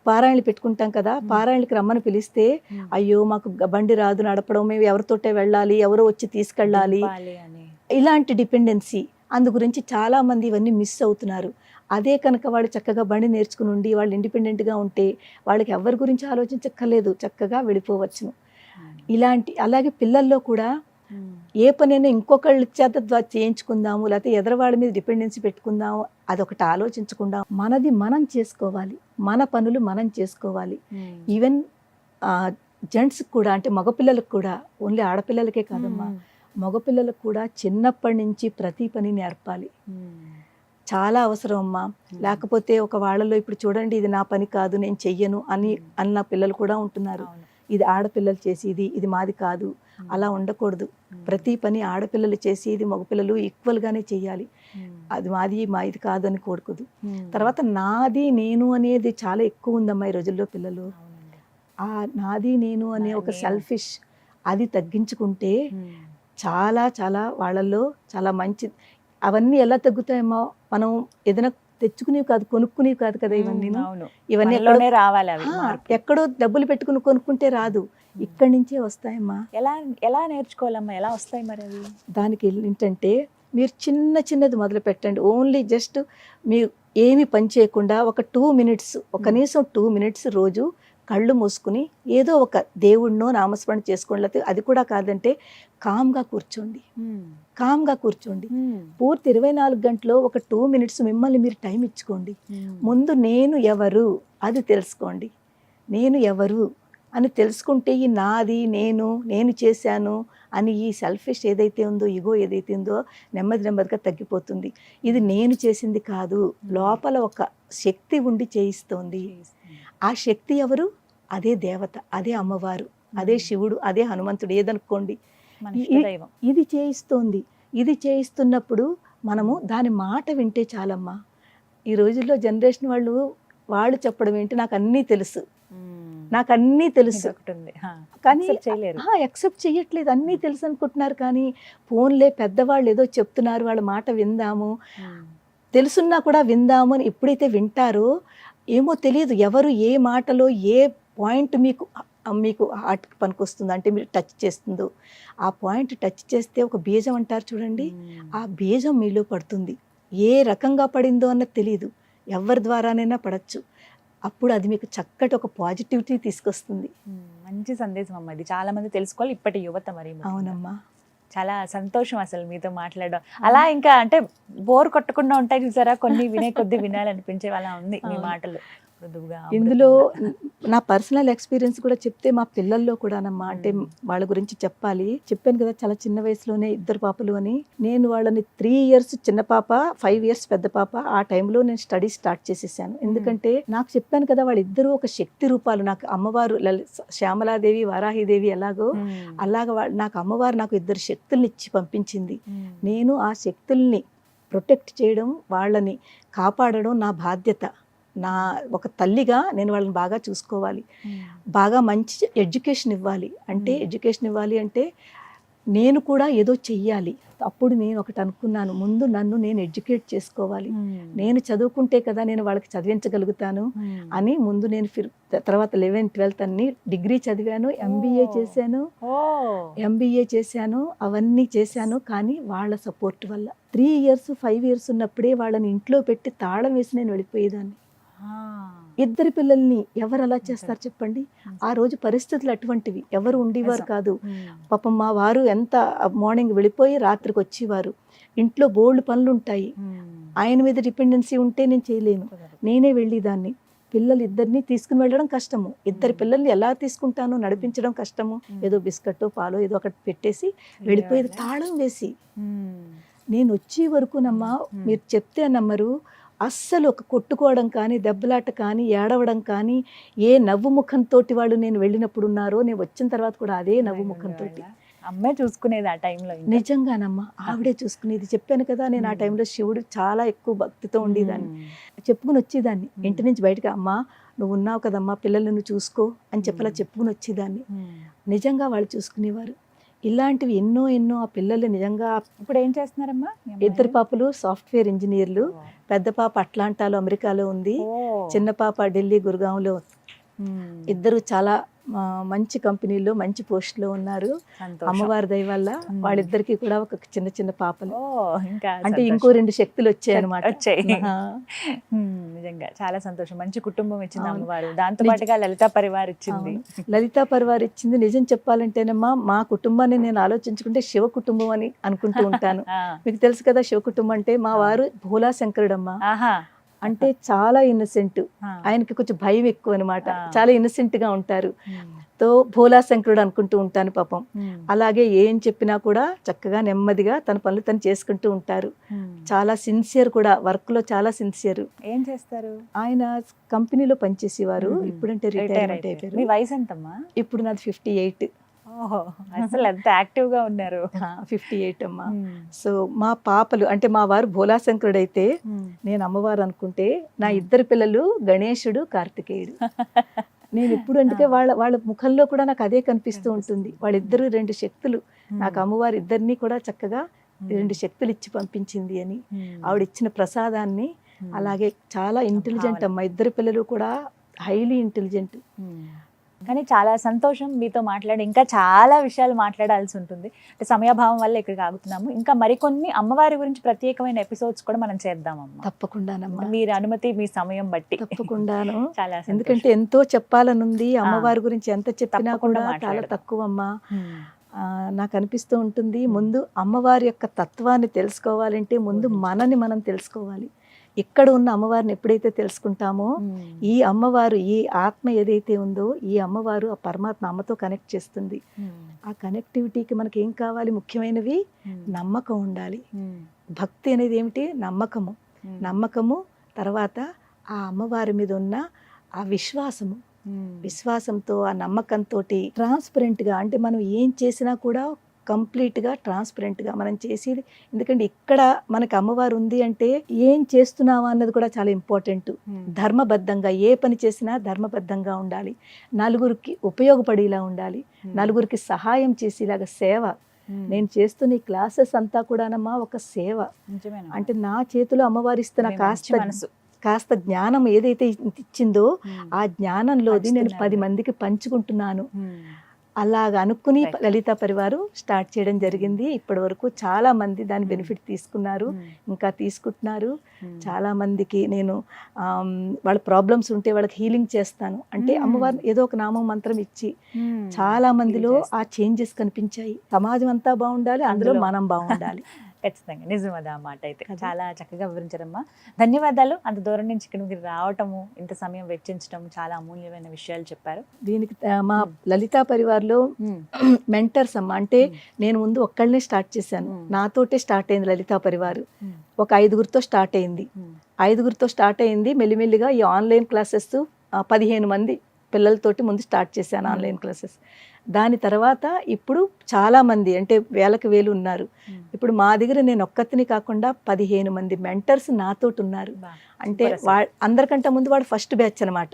[SPEAKER 3] పారాయణలు పెట్టుకుంటాం కదా, పారాయణకి రమ్మని పిలిస్తే అయ్యో మాకు బండి రాదు నడపడం, మేము ఎవరితోటే వెళ్ళాలి, ఎవరో వచ్చి తీసుకెళ్ళాలి, ఇలాంటి డిపెండెన్సీ. అందు గురించి చాలామంది ఇవన్నీ మిస్ అవుతున్నారు. అదే కనుక వాళ్ళు చక్కగా బండి నేర్చుకుని ఉండి వాళ్ళు ఇండిపెండెంట్గా ఉంటే వాళ్ళకి ఎవరి గురించి ఆలోచించక్కర్లేదు, చక్కగా వెళ్ళిపోవచ్చును. అలాగే పిల్లల్లో కూడా ఏ పనైనా ఇంకొకళ్ళ చేత చేయించుకుందాము, లేకపోతే ఎదరవాళ్ళ మీద డిపెండెన్సీ పెట్టుకుందాము, అదొకటి ఆలోచించకుండా మనది మనం చేసుకోవాలి, మన పనులు మనం చేసుకోవాలి. ఈవెన్ జెంట్స్కి కూడా, అంటే మగపిల్లలకు కూడా, ఓన్లీ ఆడపిల్లలకే కాదమ్మా, మగపిల్లలకు కూడా చిన్నప్పటి నుంచి ప్రతి పని నేర్పాలి. చాలా అవసరం అమ్మా. లేకపోతే ఒక వాళ్ళలో ఇప్పుడు చూడండి, ఇది నా పని కాదు, నేను చెయ్యను అన్న పిల్లలు కూడా ఉంటున్నారు. ఇది ఆడపిల్లలు చేసేది, ఇది మాది కాదు, అలా ఉండకూడదు. ప్రతి పని ఆడపిల్లలు చేసేది మగపిల్లలు ఈక్వల్గానే చెయ్యాలి. అది మాది కాదు అని కోరుకోదు. తర్వాత నాది నేను అనేది చాలా ఎక్కువ ఉందమ్మా ఈ రోజుల్లో పిల్లలు. ఆ నాది నేను అనే ఒక సెల్ఫిష్ అది తగ్గించుకుంటే చాలా చాలా వాళ్ళల్లో చాలా మంచి. అవన్నీ ఎలా తగ్గుతాయమ్మా? మనం ఏదైనా తెచ్చుకునేవి కాదు, కొనుక్కునేవి కాదు కదా ఇవన్నీ. ఇవన్నీ ఎక్కడో డబ్బులు పెట్టుకుని కొనుక్కుంటే రాదు, ఇక్కడి నుంచే వస్తాయమ్మా.
[SPEAKER 2] ఎలా నేర్చుకోవాలమ్మా? ఎలా వస్తాయి మరి అవి?
[SPEAKER 3] దానికి ఏంటంటే, మీరు చిన్నది మొదలు పెట్టండి. ఓన్లీ జస్ట్ మీరు ఏమి పని చేయకుండా ఒక 2 minutes, కనీసం 2 minutes రోజు కళ్ళు మూసుకుని ఏదో ఒక దేవుణ్ణో నామస్మరణ చేసుకోండి, లేకపోతే అది కూడా కాదంటే కామ్గా కూర్చోండి. కామ్గా కూర్చోండి. పూర్తి 24 గంటలో ఒక 2 మినిట్స్ మిమ్మల్ని మీరు టైం ఇచ్చుకోండి. ముందు నేను ఎవరు అది తెలుసుకోండి. నేను ఎవరు అని తెలుసుకుంటే ఈ నాది, నేను చేశాను అని ఈ సెల్ఫిష్ ఏదైతే ఉందో, ఈగో ఏదైతే ఉందో నెమ్మదిగా తగ్గిపోతుంది. ఇది నేను చేసింది కాదు, లోపల ఒక శక్తి ఉండి చేయిస్తోంది. ఆ శక్తి ఎవరు? అదే దేవత, అదే అమ్మవారు, అదే శివుడు, అదే హనుమంతుడు, ఏదనుకోండి. ఇది చేయిస్తోంది. ఇది చేయిస్తున్నప్పుడు మనము దాని మాట వింటే చాలమ్మా. ఈ రోజుల్లో జనరేషన్ వాళ్ళు చెప్పడం ఏంటి, నాకు అన్నీ తెలుసు కానీ యాక్సెప్ట్ చేయట్లేదు. అన్నీ తెలుసు అనుకుంటున్నారు. కానీ ఫోన్లే పెద్దవాళ్ళు ఏదో చెప్తున్నారు, వాళ్ళ మాట విందాము, తెలుసున్నా కూడా విందాము అని ఎప్పుడైతే వింటారో ఏమో తెలియదు ఎవరు ఏ మాటలో ఏ పాయింట్ మీకు హార్ట్కి పనికొస్తుందో, అంటే మీరు టచ్ చేస్తుందో ఆ పాయింట్ టచ్ చేస్తే ఒక బీజం అంటారు చూడండి, ఆ బీజం మీలో పడుతుంది. ఏ రకంగా పడిందో అన్నది తెలియదు, ఎవరి ద్వారానైనా పడచ్చు. అప్పుడు అది మీకు చక్కటి ఒక పాజిటివిటీ తీసుకొస్తుంది.
[SPEAKER 2] మంచి సందేశం అమ్మ, ఇది చాలా మంది తెలుసుకోవాలి ఇప్పటి యువత. మరి
[SPEAKER 3] అవునమ్మా, చాలా
[SPEAKER 2] సంతోషం అసలు మీతో మాట్లాడడం. అలా ఇంకా అంటే బోర్ కొట్టకుండా ఉంటాయి చూసారా, కొన్ని వినే కొద్ది వినాలనిపించే అలా ఉంది మీ మాటలు.
[SPEAKER 3] ఇందులో నా పర్సనల్ ఎక్స్పీరియన్స్ కూడా చెప్తే మా పిల్లల్లో కూడానమ్మా, అంటే వాళ్ళ గురించి చెప్పాను కదా, చాలా చిన్న వయసులోనే 2 పాపలు అని. నేను వాళ్ళని 3 years చిన్న పాప, 5 years పెద్ద పాప, ఆ టైంలో నేను స్టడీ స్టార్ట్ చేసేసాను. ఎందుకంటే నాకు చెప్పాను కదా, వాళ్ళిద్దరూ ఒక శక్తి రూపాలు. నాకు అమ్మవారు శ్యామలాదేవి, వారాహిదేవి ఎలాగో నాకు అమ్మవారు నాకు 2 శక్తుల్ని ఇచ్చి పంపించింది. నేను ఆ శక్తుల్ని ప్రొటెక్ట్ చేయడం, వాళ్ళని కాపాడడం నా బాధ్యత. నా ఒక తల్లిగా నేను వాళ్ళని బాగా చూసుకోవాలి, బాగా మంచి ఎడ్యుకేషన్ ఇవ్వాలి. ఎడ్యుకేషన్ ఇవ్వాలి అంటే నేను కూడా ఏదో చెయ్యాలి. అప్పుడు నేను ఒకటి అనుకున్నాను, ముందు నన్ను నేను ఎడ్యుకేట్ చేసుకోవాలి. నేను చదువుకుంటే కదా నేను వాళ్ళకి చదివించగలుగుతాను అని ముందు నేను తర్వాత 11th 12th అన్ని డిగ్రీ చదివాను, ఎంబీఏ చేశాను, అవన్నీ చేశాను. కానీ వాళ్ళ సపోర్ట్ వల్ల 3 years 5 years ఉన్నప్పుడే వాళ్ళని ఇంట్లో పెట్టి తాళం వేసి నేను వెళ్ళిపోయేదాన్ని. 2 పిల్లల్ని ఎవరు అలా చేస్తారు చెప్పండి? ఆ రోజు పరిస్థితులు అటువంటివి, ఎవరు ఉండేవారు కాదు. పాపం మా వారు ఎంత మార్నింగ్ వెళ్ళిపోయి రాత్రికి వచ్చేవారు. ఇంట్లో బోల్డ్ పనులు ఉంటాయి, ఆయన మీద డిపెండెన్సీ ఉంటే నేను చేయలేను, నేనే వెళ్ళేదాన్ని. పిల్లలు 2 తీసుకుని వెళ్ళడం కష్టము, 2 పిల్లల్ని ఎలా తీసుకుంటాను, నడిపించడం కష్టము. ఏదో బిస్కెట్ పాలో ఏదో ఒకటి పెట్టేసి వెళ్ళిపోయేది తాళం వేసి. నేను వచ్చే వరకునమ్మా, మీరు చెప్తే నమ్మరు, అస్సలు ఒక కొట్టుకోవడం కానీ, దెబ్బలాట కానీ, ఏడవడం కానీ, ఏ నవ్వు ముఖంతో వాళ్ళు నేను వెళ్ళినప్పుడు ఉన్నారో, నేను వచ్చిన తర్వాత కూడా అదే నవ్వు ముఖంతో.
[SPEAKER 2] అమ్మే చూసుకునేది ఆ టైంలో.
[SPEAKER 3] నిజంగానమ్మా, ఆవిడే చూసుకునేది. చెప్పాను కదా, నేను ఆ టైంలో శివుడు చాలా ఎక్కువ భక్తితో ఉండేదాన్ని. చెప్పుకుని వచ్చేదాన్ని ఇంటి నుంచి బయటకు, అమ్మా నువ్వు ఉన్నావు కదమ్మా, పిల్లల్ని నువ్వు చూసుకో అని చెప్పలా చెప్పుకుని వచ్చేదాన్ని. నిజంగా వాళ్ళు చూసుకునేవారు. ఇలాంటివి ఎన్నో ఆ పిల్లలు నిజంగా.
[SPEAKER 2] ఇప్పుడు ఏం చేస్తున్నారమ్మా?
[SPEAKER 3] 2 పాపలు సాఫ్ట్వేర్ ఇంజనీర్లు. పెద్ద పాప అట్లాంటాలో అమెరికాలో ఉంది, చిన్న పాప ఢిల్లీ గురుగాంలో. 2 చాలా మంచి కంపెనీలో మంచి పోస్ట్లో ఉన్నారు. అమ్మవారి దయ వల్ల వాళ్ళిద్దరికి కూడా ఒక చిన్న పాపలు. అంటే ఇంకో 2 శక్తులు వచ్చాయి అనమాట.
[SPEAKER 2] నిజంగా చాలా సంతోషం. మంచి కుటుంబం ఇచ్చింది అమ్మవారు, దాంతో పాటుగా లలితా పరివార్ ఇచ్చింది.
[SPEAKER 3] లలితా పరివార్ ఇచ్చింది. నిజం చెప్పాలంటేనమ్మా, మా కుటుంబాన్ని నేను ఆలోచించుకుంటే శివ కుటుంబం అని అనుకుంటూ ఉంటాను. మీకు తెలుసు కదా శివ కుటుంబం అంటే, మా వారు భోలా శంకరుడమ్మా. అంటే చాలా ఇన్నసెంట్, ఆయనకి కొంచెం భయం ఎక్కువ అనమాట, చాలా ఇన్నసెంట్ గా ఉంటారు. తో భోలా శంకరుడు అనుకుంటూ ఉంటాను పాపం. అలాగే ఏం చెప్పినా కూడా చక్కగా నెమ్మదిగా తన పనులు తను చేసుకుంటూ ఉంటారు. చాలా సిన్సియర్ కూడా, వర్క్ లో చాలా సిన్సియర్.
[SPEAKER 2] ఏం చేస్తారు?
[SPEAKER 3] ఆయన కంపెనీలో పనిచేసేవారు, ఇప్పుడంటే రిటైర్మెంట్ అయిపోయారు.
[SPEAKER 2] మీ వయసు ఎంతమ్మా?
[SPEAKER 3] ఇప్పుడు నాది 58.
[SPEAKER 2] అసలు ఎంత యాక్టివ్ గా ఉన్నారు.
[SPEAKER 3] 58 అమ్మా. సో మా పాపలు అంటే, మా వారు భోలా శంకరుడు అయితే నేను అమ్మవారు అనుకుంటే, నా 2 పిల్లలు గణేశుడు, కార్తికేయుడు. నేను ఎప్పుడు అందుకే వాళ్ళ ముఖంలో కూడా నాకు అదే కనిపిస్తూ ఉంటుంది. వాళ్ళిద్దరూ 2 శక్తులు. నాకు అమ్మవారు 2 కూడా చక్కగా 2 శక్తులు ఇచ్చి పంపించింది అని, ఆవిడ ఇచ్చిన ప్రసాదాన్ని. అలాగే చాలా ఇంటెలిజెంట్ అమ్మ, 2 పిల్లలు కూడా హైలీ ఇంటెలిజెంట్.
[SPEAKER 2] కానీ చాలా సంతోషం మీతో మాట్లాడి, ఇంకా చాలా విషయాలు మాట్లాడాల్సి ఉంటుంది. అంటే సమయాభావం వల్ల ఇక్కడికి ఆగుతున్నాము. ఇంకా మరికొన్ని అమ్మవారి గురించి ప్రత్యేకమైన ఎపిసోడ్స్ కూడా మనం చేద్దామమ్మా.
[SPEAKER 3] తప్పకుండానమ్మా,
[SPEAKER 2] మీరు అనుమతి, మీ సమయం బట్టి.
[SPEAKER 3] తప్పకుండాను.
[SPEAKER 2] చాలా సంతోషం.
[SPEAKER 3] ఎందుకంటే ఎంతో చెప్పాలనుంది. అమ్మవారి గురించి ఎంత చెప్పినా
[SPEAKER 2] తప్పకుండా
[SPEAKER 3] కూడా చాలా
[SPEAKER 2] మాట్లాడదాం.
[SPEAKER 3] తక్కువమ్మా. నాకు అనిపిస్తూ ఉంటుంది, ముందు అమ్మవారి యొక్క తత్వాన్ని తెలుసుకోవాలంటే ముందు మనని మనం తెలుసుకోవాలి. ఇక్కడ ఉన్న అమ్మవారిని ఎప్పుడైతే తెలుసుకుంటామో, ఈ అమ్మవారు, ఈ ఆత్మ ఏదైతే ఉందో, ఈ అమ్మవారు ఆ పరమాత్మ అమ్మతో కనెక్ట్ చేస్తుంది. ఆ కనెక్టివిటీకి మనకి ఏం కావాలి? ముఖ్యమైనవి నమ్మకం ఉండాలి. భక్తి అనేది ఏమిటి? నమ్మకము. నమ్మకము తర్వాత ఆ అమ్మవారి మీద ఉన్న ఆ విశ్వాసము. విశ్వాసంతో, ఆ నమ్మకంతో ట్రాన్స్పరెంట్గా, అంటే మనం ఏం చేసినా కూడా కంప్లీట్గా ట్రాన్స్పరెంట్గా మనం చేసేది. ఎందుకంటే ఇక్కడ మనకి అమ్మవారు ఉంది అంటే ఏం చేస్తున్నావా అన్నది కూడా చాలా ఇంపార్టెంట్. ధర్మబద్ధంగా ఏ పని చేసినా ధర్మబద్ధంగా ఉండాలి. నలుగురికి ఉపయోగపడేలా ఉండాలి. నలుగురికి సహాయం చేసేలాగా సేవ. నేను చేస్తున్న ఈ క్లాసెస్ అంతా కూడానమ్మా ఒక సేవ. అంటే నా చేతిలో అమ్మవారు ఇస్తున్న కాస్త జ్ఞానం ఏదైతే ఇచ్చిందో ఆ జ్ఞానంలోది నేను 10 మందికి పంచుకుంటున్నాను. అలాగ అనుకుని లలిత పరివారు స్టార్ట్ చేయడం జరిగింది. ఇప్పటి వరకు చాలా మంది దాని బెనిఫిట్ తీసుకున్నారు, ఇంకా తీసుకుంటున్నారు. చాలా మందికి నేను వాళ్ళ ప్రాబ్లమ్స్ ఉంటే వాళ్ళకి హీలింగ్ చేస్తాను. అంటే అమ్మవారిని ఏదో ఒక నామం మంత్రం ఇచ్చి చాలా మందిలో ఆ చేంజెస్ కనిపించాయి. సమాజం అంతా బాగుండాలి, అందులో మనం బాగుండాలి.
[SPEAKER 2] ఖచ్చితంగా నిజం అది ఆ మాట అయితే. చాలా చక్కగా వివరించారమ్మా. ధన్యవాదాలు. అంత దూరం నుంచి ఇక్కడికి రావటము, ఇంత సమయం వెచ్చించడం, చాలా అమూల్యమైన విషయాలు చెప్పారు.
[SPEAKER 3] దీనికి మా లలితా పరివార్లో మెంటర్స్ అమ్మ. అంటే నేను ముందు ఒక్కళ్ళనే స్టార్ట్ చేశాను. నాతోటే స్టార్ట్ అయింది లలితా పరివారు. ఒక 5గురితో స్టార్ట్ అయింది. 5గురితో స్టార్ట్ అయింది. మెల్లిమెల్లిగా ఈ ఆన్లైన్ క్లాసెస్ 15 మంది పిల్లలతోటి ముందు స్టార్ట్ చేశాను ఆన్లైన్ క్లాసెస్. దాని తర్వాత ఇప్పుడు చాలా మంది, అంటే వేలకు వేలు ఉన్నారు. ఇప్పుడు మా దగ్గర నేను ఒక్కతిని కాకుండా 15 మంది మెంటర్స్ నాతోటి ఉన్నారు. అంటే అందరికంటే ముందు వాడు ఫస్ట్ బ్యాచ్ అనమాట.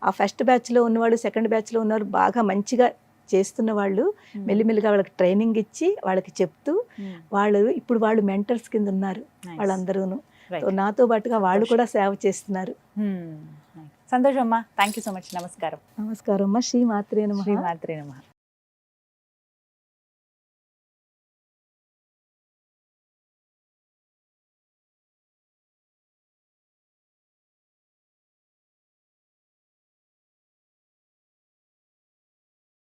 [SPEAKER 3] ఆ ఫస్ట్ బ్యాచ్లో ఉన్నవాడు, సెకండ్ బ్యాచ్లో ఉన్నవాడు బాగా మంచిగా చేస్తున్న వాళ్ళు మెల్లిమెల్లిగా వాళ్ళకి ట్రైనింగ్ ఇచ్చి వాళ్ళకి చెప్తూ ఇప్పుడు వాళ్ళు మెంటర్స్ కింద ఉన్నారు వాళ్ళందరూను. నాతో పాటుగా వాళ్ళు కూడా సేవ చేస్తున్నారు.
[SPEAKER 2] సంతోషం అమ్మా. Thank you so much. నమస్కారం.
[SPEAKER 3] నమస్కారం అమ్మా. శ్రీమాత్రే నమః.
[SPEAKER 2] శ్రీమాత్రే నమః.